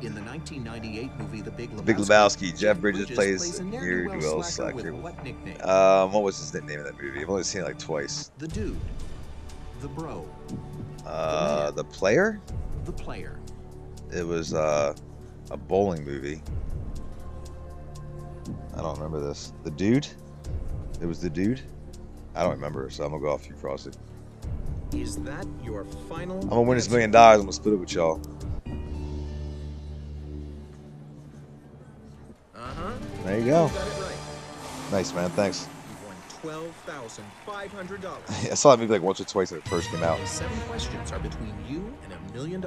In the 1998 movie The Big Lebowski, Big Lebowski, Jeff Bridges plays a a ne'er-do-well ne'er-do-well slacker slacker. with what nickname? What was his nickname in that movie? I've only seen it like twice. The Dude, The Bro, The Player? The Player. It was a bowling movie. I don't remember this. The Dude? It was The Dude? I don't remember, so I'm gonna go off you, Frosty. Is that your final? I'm gonna win this $1 million. I'm gonna split it with y'all. There you go. You got it right. Nice, man. Thanks. You won $12,500. I saw that movie like once or twice when it first came out. 7 questions are between you and $1 million.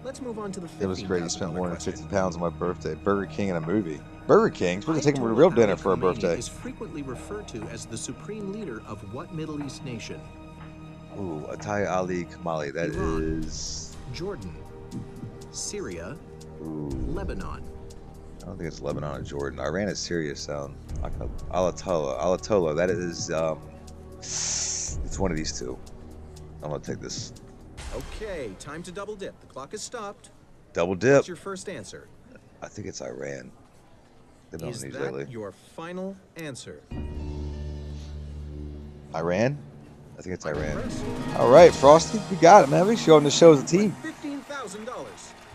Let's move on to the $15,000 It was great. You spent more than question. 50 pounds on my birthday. Burger King and a movie. Burger King? Supposed to take him to a real dinner for a birthday. Is frequently referred to as the supreme leader of what Middle East nation? Ooh, Ataya Ali Kamali. That Iran. is. Jordan, Syria, Ooh. Lebanon. I don't think it's Lebanon or Jordan. Iran is Syria sound. Alatola. That is. It's one of these two. I'm gonna take this. Okay, time to double dip. The clock has stopped. Double dip. What's your first answer? I think it's Iran. They've been on Is the news that lately. your final answer? Iran? I think it's Iran. Impressed. All right, Frosty, we got it, man. We showing the show as a team. $15,000.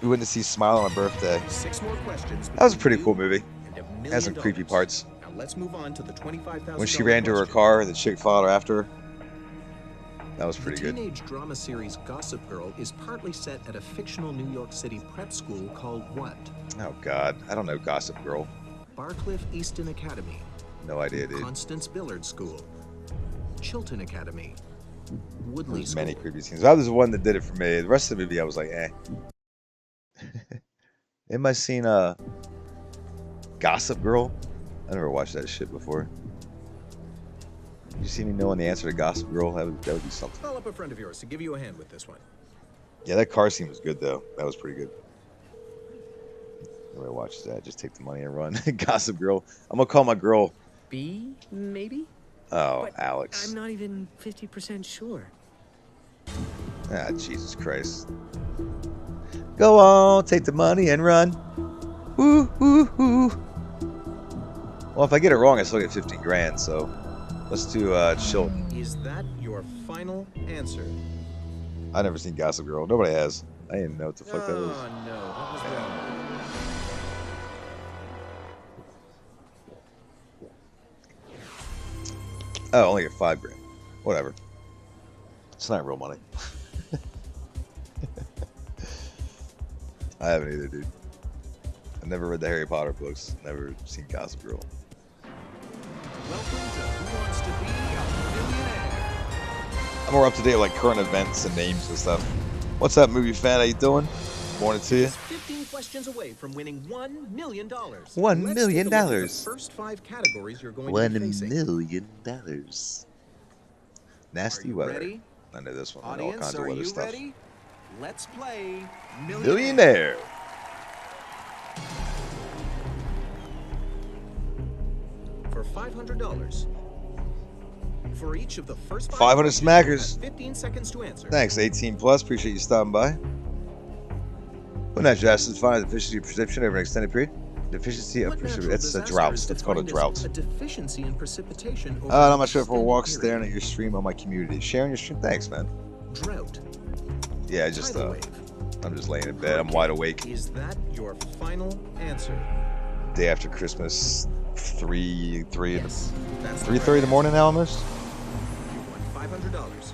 We went to see Smile on my birthday. 6 more questions. That was a pretty between cool you movie. and $1 million. Has some creepy parts. Now let's move on to the $25,000. When she ran to her question. car, the chick followed her after her. That was pretty the good. teenage drama series Gossip Girl is partly set at a fictional New York City prep school called what? Oh God, I don't know Gossip Girl. Barcliff Easton Academy, No idea, dude. Constance Billard School, Chilton Academy, Woodley There's School. many creepy scenes. That was the one that did it for me. The rest of the movie, I was like, eh. Anybody seen Gossip Girl? I never watched that shit before. You see me knowing the answer to Gossip Girl? That would be something. Call up a friend of yours to give you a hand with this one. Yeah, that car scene was good though. That was pretty good. Nobody watches that. Just take the money and run. Gossip Girl. I'm gonna call my girl. B, maybe? Oh, But Alex. I'm not even 50% sure. Ah, Jesus Christ. Go on, take the money and run. Woo, woo, woo. Well, if I get it wrong, I still get 15 grand. So let's do Chilton. Is that your final answer? I never seen Gossip Girl. Nobody has. I didn't know what the fuck that was. Oh no, that was wrong. Oh, I only get 5 grand. Whatever. It's not real money. I haven't either, dude. I've never read the Harry Potter books. Never seen Gossip Girl. Welcome to Who Wants to Be a Millionaire? I'm more up to date with like current events and names and stuff. What's up, movie fan? How you doing? Morning to you. 15 questions away from winning $1 million. $1 million. Let's take a look at the first 5 categories you're going to be facing. $1 million. Nasty Are you weather. ready? I know this one. I know all Audience, kinds of are weather you stuff. ready? Let's play Millionaire. For $500. For each of the first 500 questions, smackers. you have 15 seconds to answer. Thanks, 18 plus. Appreciate you stopping by. When that disaster is defined as deficiency of precipitation over an extended period. Deficiency of What precipitation. natural It's a disaster drought. is It's called a defined as drought. A deficiency in precipitation over I'm an not sure if we'll extended walk period. staring at your stream on my community. Sharing your stream. Thanks, man. Drought. Yeah, just Tidal wave. I'm just laying in bed. I'm wide awake. Is that your final answer? Day after Christmas, 3:30 Yes, that's the 3:30 in the morning now almost. You won $500.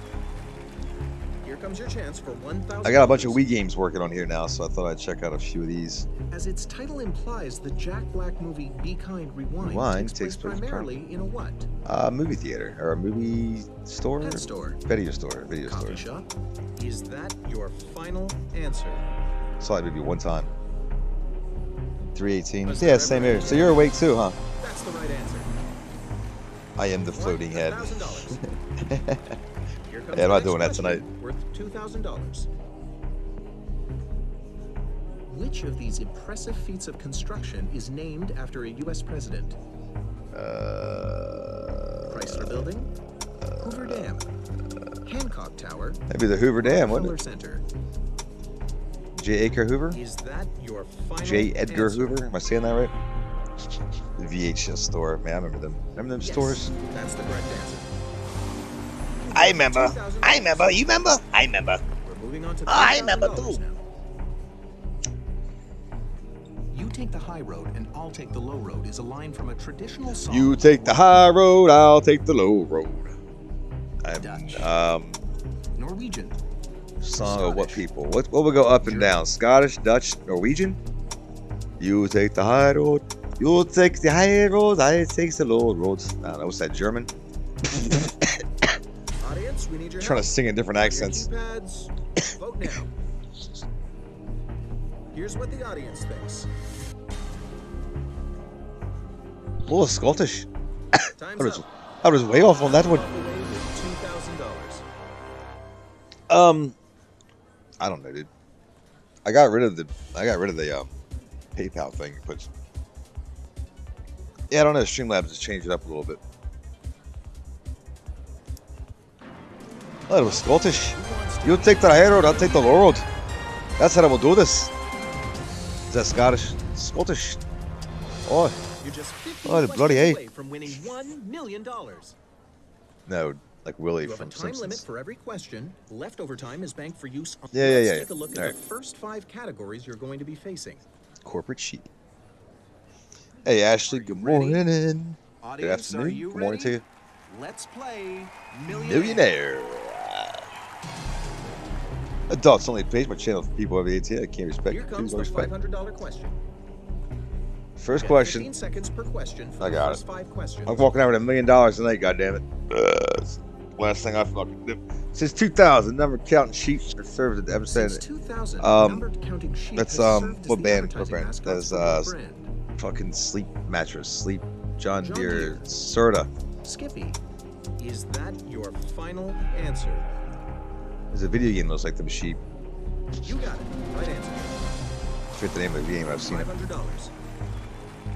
Here comes your chance for $1,000. I got a bunch of Wii games working on here now, so I thought I'd check out a few of these. As its title implies, the Jack Black movie Be Kind, Rewind takes place primarily in a what? Movie theater or a movie store? Pet store. Video store. Video Coffee store. shop. Is that your final answer? Saw that movie one time. 3:18. Was Yeah, there same ever here. So you're awake too, huh? That's the right answer. I am the floating head. $1,000. Here comes Yeah, I'm the not next doing that question, tonight. Worth $2,000. Which of these impressive feats of construction is named after a U.S. president? Chrysler Building, Hoover Dam, Hancock Tower, Maybe the Hoover Dam, Rockefeller wouldn't it? Center. J. Edgar Hoover? Is that your final J. Edgar answer? Hoover? Am I saying that right? The VHS store. Man, I remember them. Remember them Yes, stores? that's the correct answer. I remember. $2,000. I remember. You remember? I remember. We're moving on to I remember $3,000 too. now. You take the high road and I'll take the low road is a line from a traditional song. You take the high road, I'll take the low road. Dutch. Norwegian. Song of what Scottish. people? What will go up and down? Scottish, Dutch, Norwegian? You take the high road. You take the high road. I take the low road. I don't know. What's that? German? Audience, we need your Trying to help. sing in different On your accents. keypads, vote now. Here's what the audience thinks. Oh, Scottish. Time's up. I was way off on that one. Walk away with $2,000. I don't know, dude. I got rid of the PayPal thing, but yeah, I don't know. Streamlabs has changed it up a little bit. Oh, it was Scottish. You take the high road, I'll take the low road. That's how I will do this. Is that Scottish? Scottish. Oh, You're just 15 Oh, the bloody questions A. away from winning $1 million. no, like Willie You have a from time limit Simpsons. for every question. Leftover time is banked for use on. Yeah, Let's yeah. take a look at All the right. first 5 categories you're going to be facing. Corporate sheet. Hey, Ashley. Good ready? morning. Audience, Good are afternoon. you Good morning to ready? you. Let's play Millionaire. Millionaire. Adults only page. My channel for people over 18. I can't respect. Here comes the respect. $500 question. First You get question. 15 seconds per question for I the got first 5 questions. I'm walking out with $1 million tonight. Goddammit. Last thing I fucking do. Since 2000, number counting sheets that served at the Since episode. 2000, Um, numbered counting sheet that's, has served as what the band? advertising What brand? mascot That's, for the brand. Fucking sleep mattress. Sleep. John John Deere. Deere. Serta. Skippy, is that your final answer? There's a video game that looks like the machine. You got it. Right answer. I forget the name of the game. I've seen it. $500.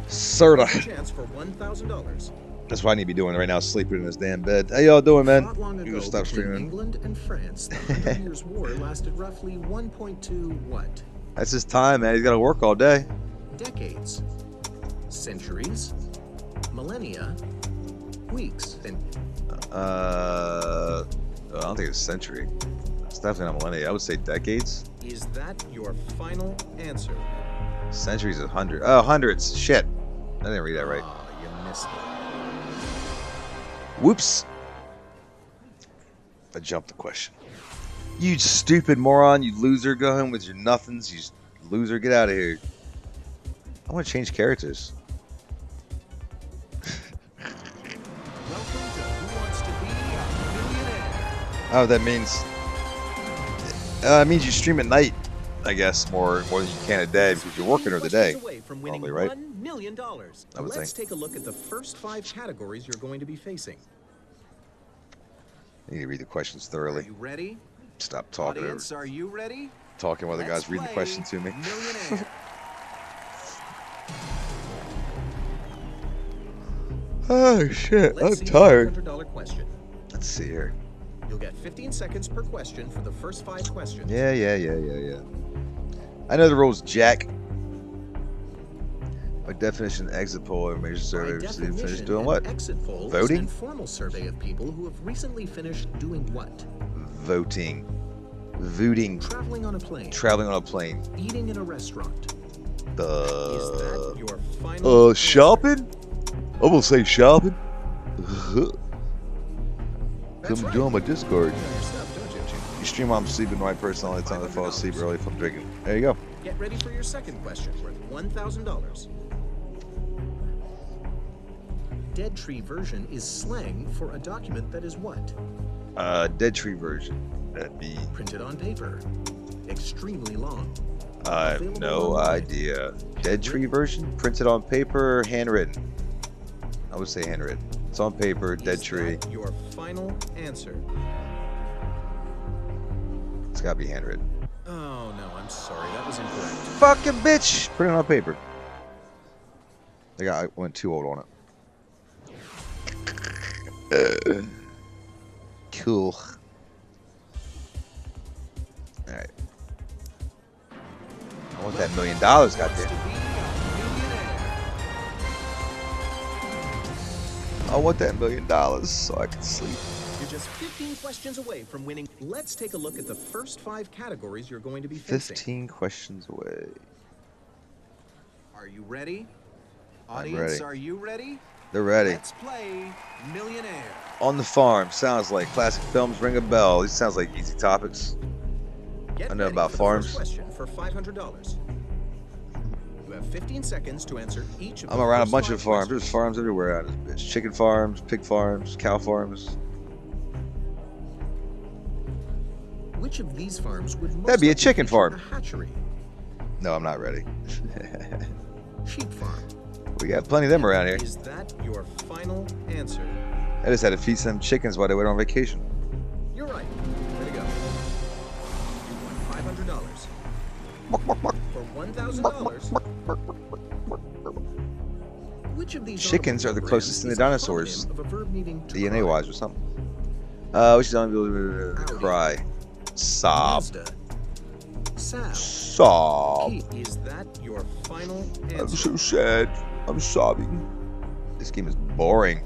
Serta. Chance for $1,000. That's what I need to be doing right now. Sleeping in this damn bed. How y'all doing, man? Not long You ago, gonna stop between streaming? England and France, the 100 Years' War lasted roughly 1.2 what? That's his time, man. He's got to work all day. Decades, centuries, millennia, weeks, and I don't think it's a century. It's definitely not millennia. I would say decades. is that your final answer? Centuries is 100. Oh, hundreds. Shit. I didn't read that right. Ah, you missed it. Whoops. I jumped the question. You stupid moron. You loser. Go home with your nothings. You loser. Get out of here. I want to change characters. Welcome to Who Wants to Be a Millionaire? Oh, that means... it means you stream at night, I guess, more than you can a day because you're working during the day. Away from winning Probably right. $1 million. I would Let's think. take a look at the first 5 categories you're going to be facing. I need to read the questions Are thoroughly. you ready? Stop talking Audience, are you ready? while the Let's guy's reading the play question to me. Millionaire. Oh shit, Let's I'm see the tired. $500 question. Let's see here. You'll get 15 seconds per question for the first 5 questions. Yeah. I know the rules, Jack. By definition, exit poll or major By survey recently finished definition, doing an what? exit poll is Voting? an informal survey of people who have recently finished doing what? Voting. Vooting. Traveling on a plane. Traveling on a plane. Eating in a restaurant. Is that your final answer? Shopping? I'm gonna say shopping. That's Come right. join my Discord. You know your stuff, don't you? You stream while I'm sleeping, the right person all the time to fall asleep early if I'm drinking. There you go. Get ready for your second question worth $1,000. Dead tree version is slang for a document that is what? Dead tree version. That'd be. Printed on paper. Extremely long. I have no idea. Dead tree version? Printed on paper, handwritten. I would say handwritten. It's on paper, dead tree. Is that your final answer? It's gotta be handwritten. Oh no, I'm sorry, that was incorrect. Fucking bitch! Put it on paper. I went too old on it. Cool. Alright. I want that $1 million, goddamn. I want that $1 million so I can sleep. You're just 15 questions away from winning. Let's take a look at the first 5 categories you're going to be facing. 15 questions away. Are you ready? I'm Audience, ready. are you ready? They're ready. Let's play Millionaire. On the Farm. Sounds like classic films ring a bell. These sounds like easy topics. Get I know ready about for the farms. first question for $500. You have 15 seconds to answer each of I'm the around a first bunch 5 of farms. questions. There's farms everywhere out of this bitch. Chicken farms, pig farms, cow farms. Which of these farms would most That'd be a likely chicken feature farm. A hatchery, No, I'm not ready. sheep farm. We got plenty of them around here. Is that your final answer? I just had to feed some chickens while they went on vacation. You're right. Way to go. You won $500. For $1,000, which of these Chickens are the automobile closest brands to the is a dinosaurs. synonym of a verb meaning to DNA cry? wise or something. Which is on Audi. cry. Sob. Mazda. Saab. Sob. Kate, is that your final I'm answer? so sad. I'm sobbing. This game is boring.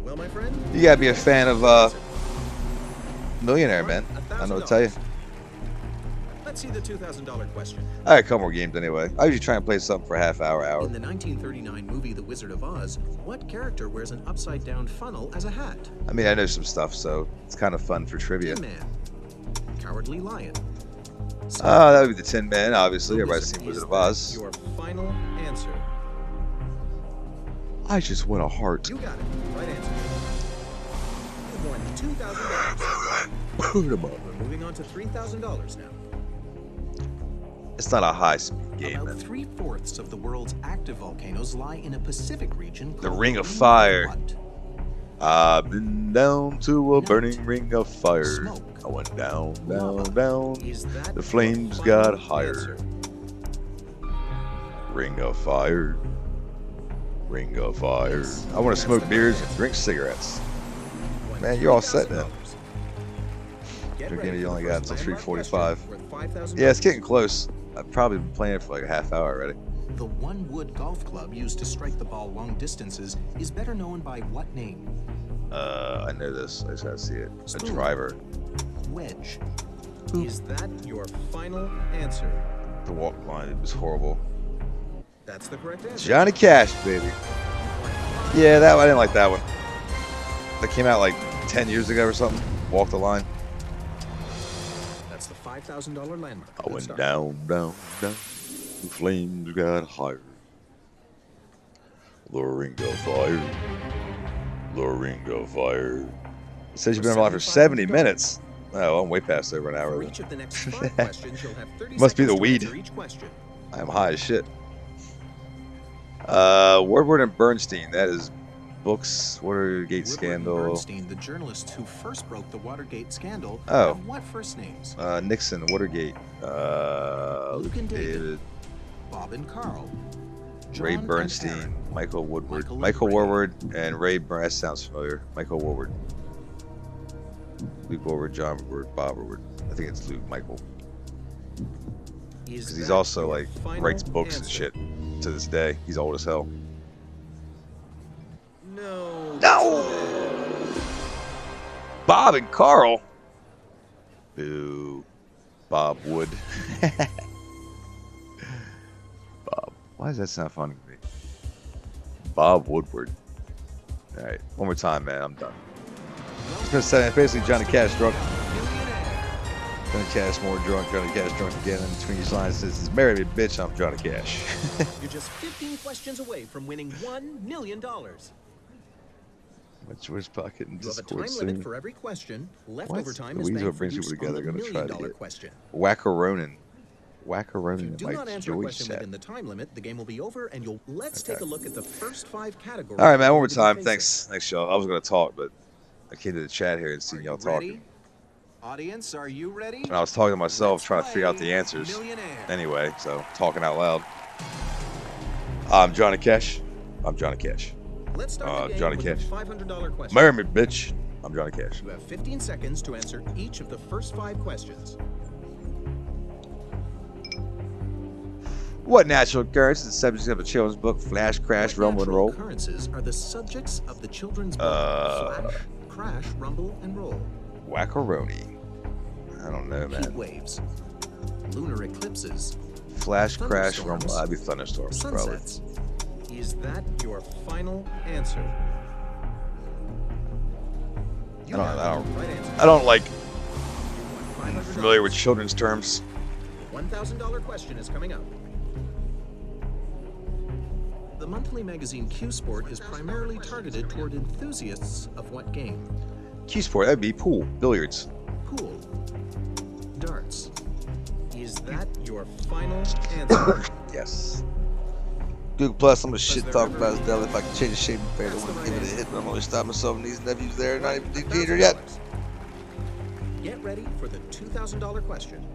Well, my friend, You gotta be a fan of Millionaire, man. I don't know what to tell you. let's see the $2,000 question. I got a couple more games anyway. I usually try and play something for a half hour. In the 1939 movie The Wizard of Oz, what character wears an upside-down funnel as a hat? I mean, I know some stuff, so it's kind of fun for trivia. Tin Man. Cowardly Lion. That would be the Tin Man, obviously. The Everybody's seen Is Wizard of that Oz. your final answer? I just want a heart. You got it. Right answer. You won $2,000. Put 'em up. We're moving on to $3,000 now. It's not a high-speed game, About man. 3/4 of the world's active volcanoes lie in a Pacific region The called Ring of Fire. What? I've been down to a burning ring of fire. Smoke. I went down, down, Lava. down. Is that The your flames final got higher. answer? Ring of fire. Ring of fire. Yes, I want that's to smoke the beers correct and drink cigarettes. You won Man, you're all set $3,000. then. Get Your ready game you for only the got first until landmark 3:45. question worth $5,000. Yeah, it's getting close. I've probably been playing it for like a half hour already. The one wood golf club used to strike the ball long distances is better known by what name? I know this. I just gotta see it. A Spoon. driver. Wedge. Is that your final answer? The walk line, it was horrible. That's the correct answer. Johnny Cash, baby. Yeah, I didn't like that one. That came out like 10 years ago or something. Walk the line. That's the $5,000 landmark. I Good went start. down, down, down. The flames got higher. The ring of fire. The ring of fire. It says you've been alive for 70 minutes. Oh, I'm way past over an hour. For then. each of the next 5 questions, you'll have 30 Must be seconds the weed. to answer each question. I am high as shit. Woodward and Bernstein. That is books. Watergate Woodward scandal. and Bernstein, the journalists who first broke the Watergate scandal, Oh. have what first names? Nixon, Watergate. Luke and David. David. Bob and Carl. Ray John and Bernstein, Aaron. Michael Woodward. Michael Michael Ray. Woodward and Ray That sounds familiar. Michael Woodward. Luke Woodward, John Woodward, Bob Woodward. I think it's Luke Michael. Is Because he's that also your like final writes books and answer? shit to this day. He's old as hell. No. No! Bob and Carl. Boo. Bob Wood. Bob. Why does that sound funny to me? Bob Woodward. Alright, one more time, man. I'm done. It's been said, basically Johnny Cash drunk. Johnny Cash more drunk. Johnny Cash drunk again. In between these lines says, "Marry me, bitch. I'm Johnny Cash." You're just 15 questions away from winning $1 million. Where's Pocket and You have a Discord time soon? limit for every question. Leftover time The is Weezer banked for brings use people on the together. Gonna try to $1,000,000 get question. Wackaronin. If you Wackaronin. do not Mike answer a Joyce question chat. within the time limit, the game will be over, and let's take a look at the first 5 categories. All right, man. One more you're gonna time. be Thanks, y'all. I was gonna talk, but I came to the chat here and seen y'all talking. Audience, are you ready? And I was talking to myself, Let's trying to figure out play the answers. Millionaire. Anyway, so talking out loud. I'm Johnny Cash. I'm Johnny Cash. Let's start the game Johnny with Cash. a $500 question. Marry me, bitch. I'm Johnny Cash. You have 15 seconds to answer each of the first 5 questions. What natural occurrence is the subject of a children's book, Flash, Crash, What Rumble, and natural Roll? occurrences are the subjects of the children's book Flash, Crash, Rumble, and Roll? Wackaroni. I don't know, Heat man. waves, lunar eclipses, Flash, Crash, thunderstorms, Rumble. I'd be thunderstorms, probably. sunsets. Is that your final answer? You have the right answer. I don't like $500. familiar with children's terms. The $1,000 question is coming up. The monthly magazine Q Sport is primarily targeted toward enthusiasts of what game? Q Sport, that'd be pool, billiards. Pool, darts. Is that your final answer? Yes. Google Plus, I'm gonna shit there talk ever about be- his devil if I can change the shape of fate. I That's the wouldn't right give it a answer. hit, but I'm only stopping myself and these nephews there, not even $1,000. dictator yet. Get ready for the $2,000 question.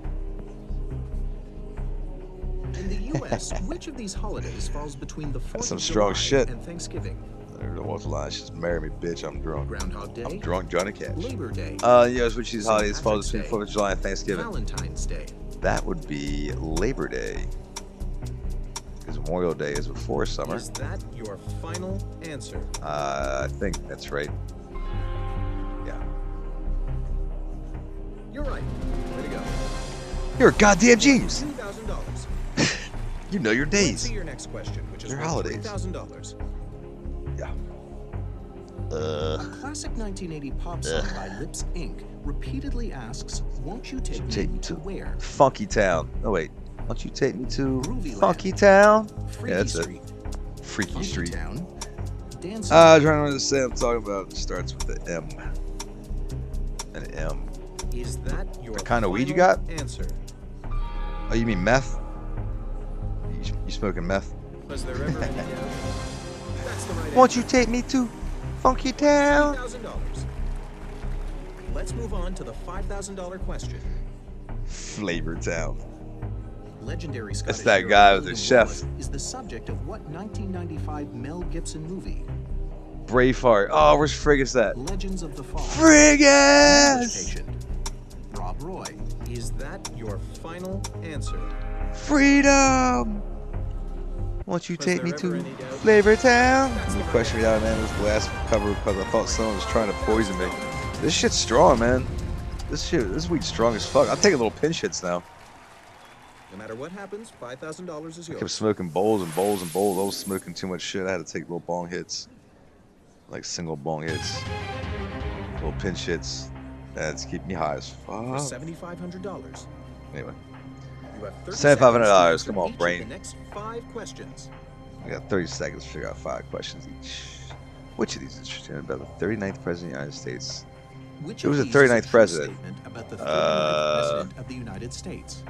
In the U.S., which of these holidays falls between the 4th some of strong July shit. and Thanksgiving? There's the one line. She's marry me, bitch. I'm drunk. Groundhog Day, I'm drunk, Johnny Cash. Labor Day, Yes, which these St. holidays fall Patrick's between Day, 4th of July and Thanksgiving. Valentine's Day. That would be Labor Day. Because Memorial Day is before summer. Is that your final answer? I think that's right. Yeah. You're right. Way to go. You're a goddamn genius. $2,000. You know your Let's days. see your next question, which is Your worth holidays. $3,000. Yeah. A classic 1980 pop song by Lips Inc. repeatedly asks, "Won't you take me to where?" Funky Town. Oh wait. Won't you take me to Groovy Funky Land. Town? Freaky Yeah, that's it. Street, Freaky Funky Street. Town, Dancing. Trying to remember the say I'm talking about. It starts with the M. An M. Is that your The kind of weed you final got? answer? Oh, you mean meth? You smoking meth? Was there ever any doubt? That's the right Won't answer. you take me to Funky Town? $3,000. Let's move on to the $5,000 question. Flavor Town. Legendary Scottish that hero guy with the William chef. Wallace is the subject of what 1995 Mel Gibson movie? Braveheart. Oh, where's Friggis at? Legends of the Fall. English Friggis! Patient. Rob Roy. Is that your final answer? Freedom! Won't you Was take there me ever to any doubt? Flavor Town? That's You the question me right out, man. This last cover because I thought someone was trying to poison me. This shit's strong, man. This weed's strong as fuck. I'm taking little pinch hits now. No matter what happens, $5,000 is I kept yours. smoking bowls and bowls and bowls. I was smoking too much shit. I had to take little bong hits. Like single bong hits. Little pinch hits. That's keep me high as For fuck. $7,500. Anyway, You have 30 $7,500. seconds to Come on, answer brain. each of the next 5 questions. I got 30 seconds to figure out 5 questions each. Which of these is interesting about the 39th President of the United States? Which Who of was the these is a 39th true president? statement about the 39th President of the United States?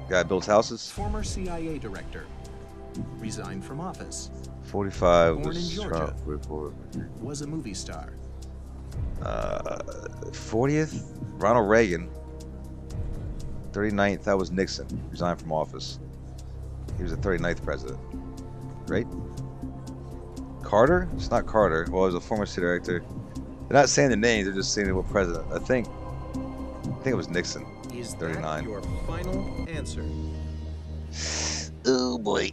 Guy builds houses? Former CIA director. Resigned from office. 45 Born in was Georgia. Trump. Report. Was a movie star. 40th, Ronald Reagan. 39th, that was Nixon. Resigned from office. He was the 39th president. Right? Carter? It's not Carter. Well, he was a former state director. They're not saying the names, they're just saying what president. I think it was Nixon. Is 39. that your final answer? Oh boy.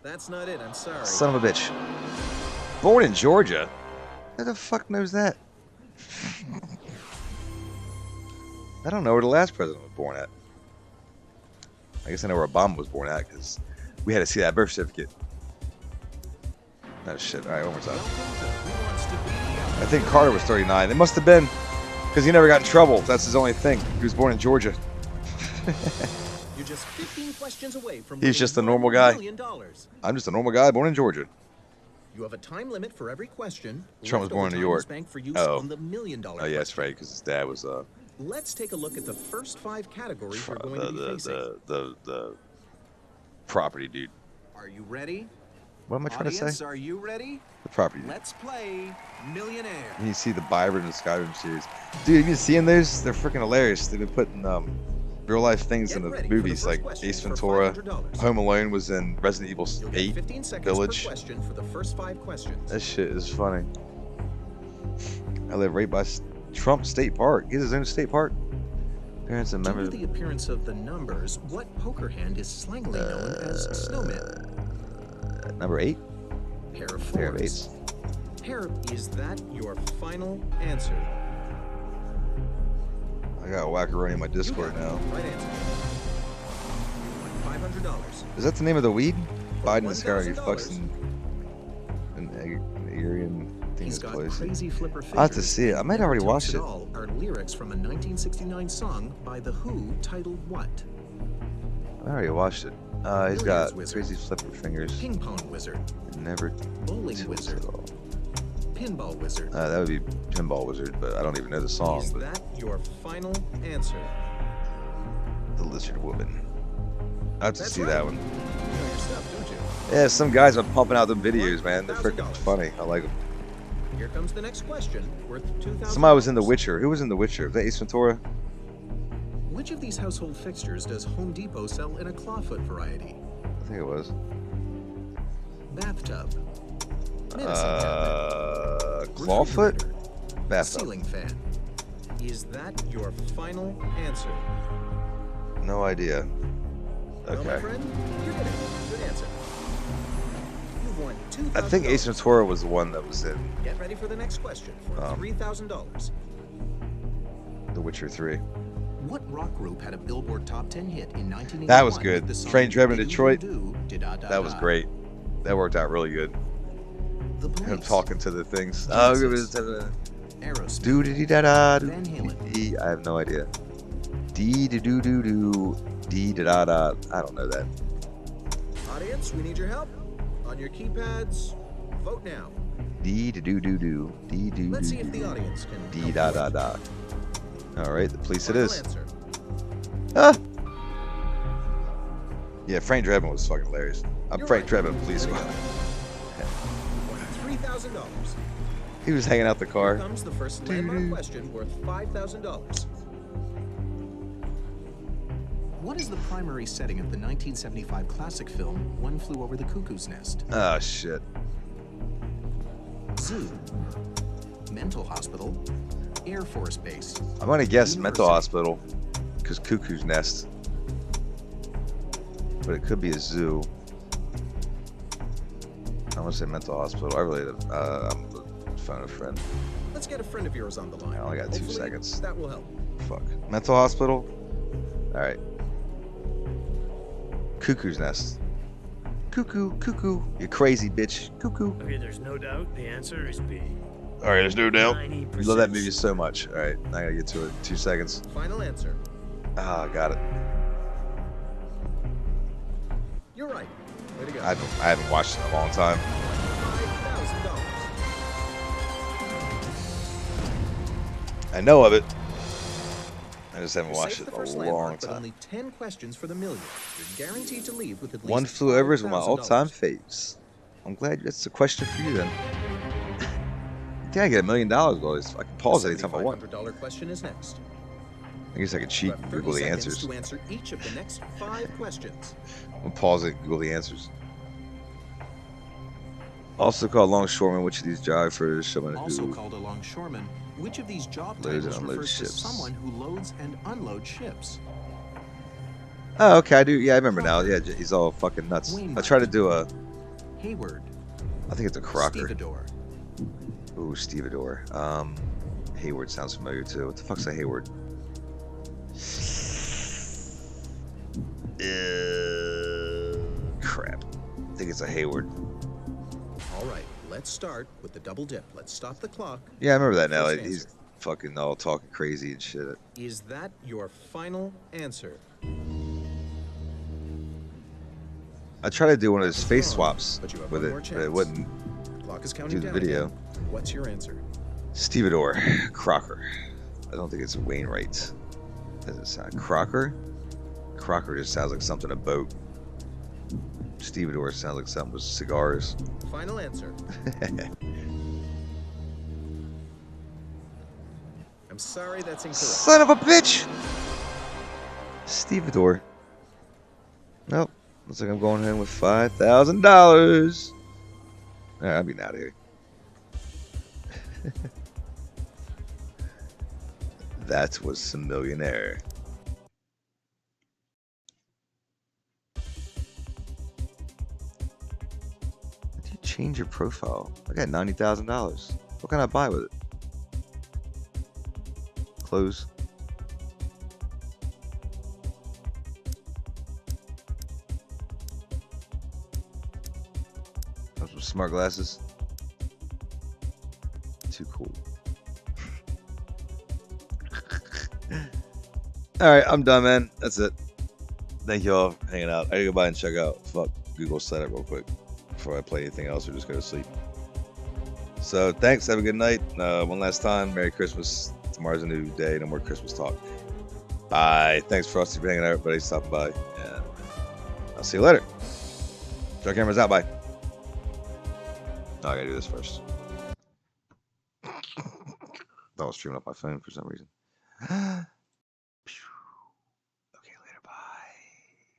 That's not it, I'm sorry. Son of a bitch. Born in Georgia? Who the fuck knows that? I don't know where the last president was born at. I guess I know where Obama was born at because we had to see that birth certificate. Oh shit! All right, one more time. I think Carter was 39. It must have been because he never got in trouble. That's his only thing. He was born in Georgia. You're just 15 questions away from He's just a winning normal $1 guy. million. I'm just a normal guy born in Georgia. You have a time limit for every question. Trump was born in New Leftover time is York. banked for use Oh. on the $1 million Oh yeah, that's question. right. Because his dad was Let's take a look at the first 5 categories you're going to be facing. the property dude. Are you ready? What am I trying to Audience, say? are you ready? The property dude. Let's play Millionaire. And you see the Byron and Skyrim series. Dude, have you seen those? They're freaking hilarious. They've been putting real life things in Get the ready for the movies first like question Ace for Ventura. $500. Home Alone was in Resident Evil You'll get 8 15 seconds Village. per question for the first 5 questions. That shit is funny. I live right by Trump State Park. He has his own state park. Parents and Due to members. the appearance of the numbers, what poker hand is slangily known as snowman? Number 8? Pair of Pair of fours. eights. Is that your final answer? I got Wackaroni in my You Discord got now. the right answer. You won $500. Is that the name of the weed? For Biden is currently $1,000. fucks an Aryan thing He's is got place. crazy flipper fingers. I'll have to see it. I might Never already Tops watched It it. All are lyrics from a 1969 song by The Who titled what? I already watched it. He's Millionaire's got Wizard. crazy flipper fingers. Ping pong wizard, Never bowling tilts wizard, at all. pinball wizard. That would be Pinball Wizard, but I don't even know the song. Is But that your final answer? the Lizard Woman. I have to That's see right. that one. You know your stuff, don't you? Yeah, some guys are pumping out them videos, man. They're freaking $1,000. funny. I like them. Here comes the next question, worth $2,000. Somebody was in The Witcher. Who was in The Witcher? Was that Ace Ventura? Which of these household fixtures does Home Depot sell in a clawfoot variety? I think it was. Bathtub, medicine cabinet, Clawfoot? refrigerator, Bathtub. ceiling fan. Is that your final answer? No idea. Well, my Okay. friend, you did it. Good answer. You've won $2,000. I think Ace Ventura was the one that was in Get ready for the next question for $3,000. The Witcher 3. What rock group had a Billboard Top 10 hit in 1981? That was good. with the song Frank Drebin, Diddy Detroit. Doo Doo Da Da That was Da? great. That worked out really good. The Him Police, talking to the things. Genesis. Oh, Aerosmith, do dee da da. Van Halen. I have no idea. Dee do do do do. Dee da da da. I don't know that. Audience, we need your help. On your keypads, vote now. Dee do do do do. Dee do Let's do see if the do. audience can Dee help da you da out. da. All right, the police it Final is. answer. Ah. Yeah, Frank Drebin was fucking hilarious. I'm You're Frank right. Drebin, police Way to squad. go. Won $3,000. He was hanging out the Here car. comes the first landmark question worth $5,000. What is the primary setting of the 1975 classic film One Flew Over the Cuckoo's Nest? Oh shit. Zoo, mental hospital, Air Force Base. I'm gonna guess mental University. hospital, because Cuckoo's Nest. But it could be a zoo. I want to say mental hospital. I really, I'm gonna phone a friend. Let's get a friend of yours on the line. I only got 2 Hopefully, seconds. That will help. Fuck. Mental hospital. All right. Cuckoo's Nest. Cuckoo, cuckoo. You crazy bitch. Cuckoo. Okay, there's no doubt the answer is B. All right, there's no doubt. 90% Love that movie so much. All right, I gotta get to it. 2 seconds. Final answer. Ah, got it. You're right. Way to go. I haven't watched it in a long time. $5,000. I know of it. I just haven't You're watched safe it the in first a landmark, long but time. only 10 questions for the million. You're guaranteed to leave with at least One Flew Over is one of my $5,000. all-time faves. I'm glad that's a question for you then. I think I get $1 million with all this. I can pause The anytime I want. $7,500 question is next. I guess I could cheat You and have 30 Google the seconds answers. to answer each of the next 5 questions. I'll pause it and Google the answers. Also called longshoreman, which of these geographers someone Also who called a longshoreman, which of these job Loads and titles unloads refers to ships. someone who loads and unloads ships? Oh, okay, I do. Yeah, I remember now. Yeah, he's all fucking nuts. I Wainwright. tried to do a. Hayward, I think it's a Crocker. Stevedore, Ooh, Stevedore. Hayward sounds familiar too. What the fuck's a Hayward? Crap. I think it's a Hayward. All right, let's start with the double dip. Let's stop the clock. Yeah, I remember that now. First He's answer. fucking all talking crazy and shit. Is that your final answer? I tried to do one of his face Wrong, swaps but you have with one it, more but it chance. wouldn't Clock is do counting the down video. again. What's your answer? Stevedore. Crocker. I don't think it's Wainwright. Does it sound Crocker? Crocker just sounds like something a boat. Stevedore sounds like something with cigars. Final answer. I'm sorry, that's incorrect. Son of a bitch! Stevedore. Nope. Looks like I'm going in with $5,000. Alright, I'm getting out of here. That was some Millionaire. How do you change your profile? I got $90,000. What can I buy with it? Clothes. Those some smart glasses. Too cool. Alright, I'm done, man. That's it. Thank you all for hanging out. I gotta go by and check out Google setup real quick before I play anything else or just go to sleep. So thanks. Have a good night. One last time. Merry Christmas. Tomorrow's a new day. No more Christmas talk. Bye. Thanks, Frosty, for hanging out. Everybody stopping by. And I'll see you later. Show cameras out. Bye. No, I gotta do this first. I was streaming off my phone for some reason.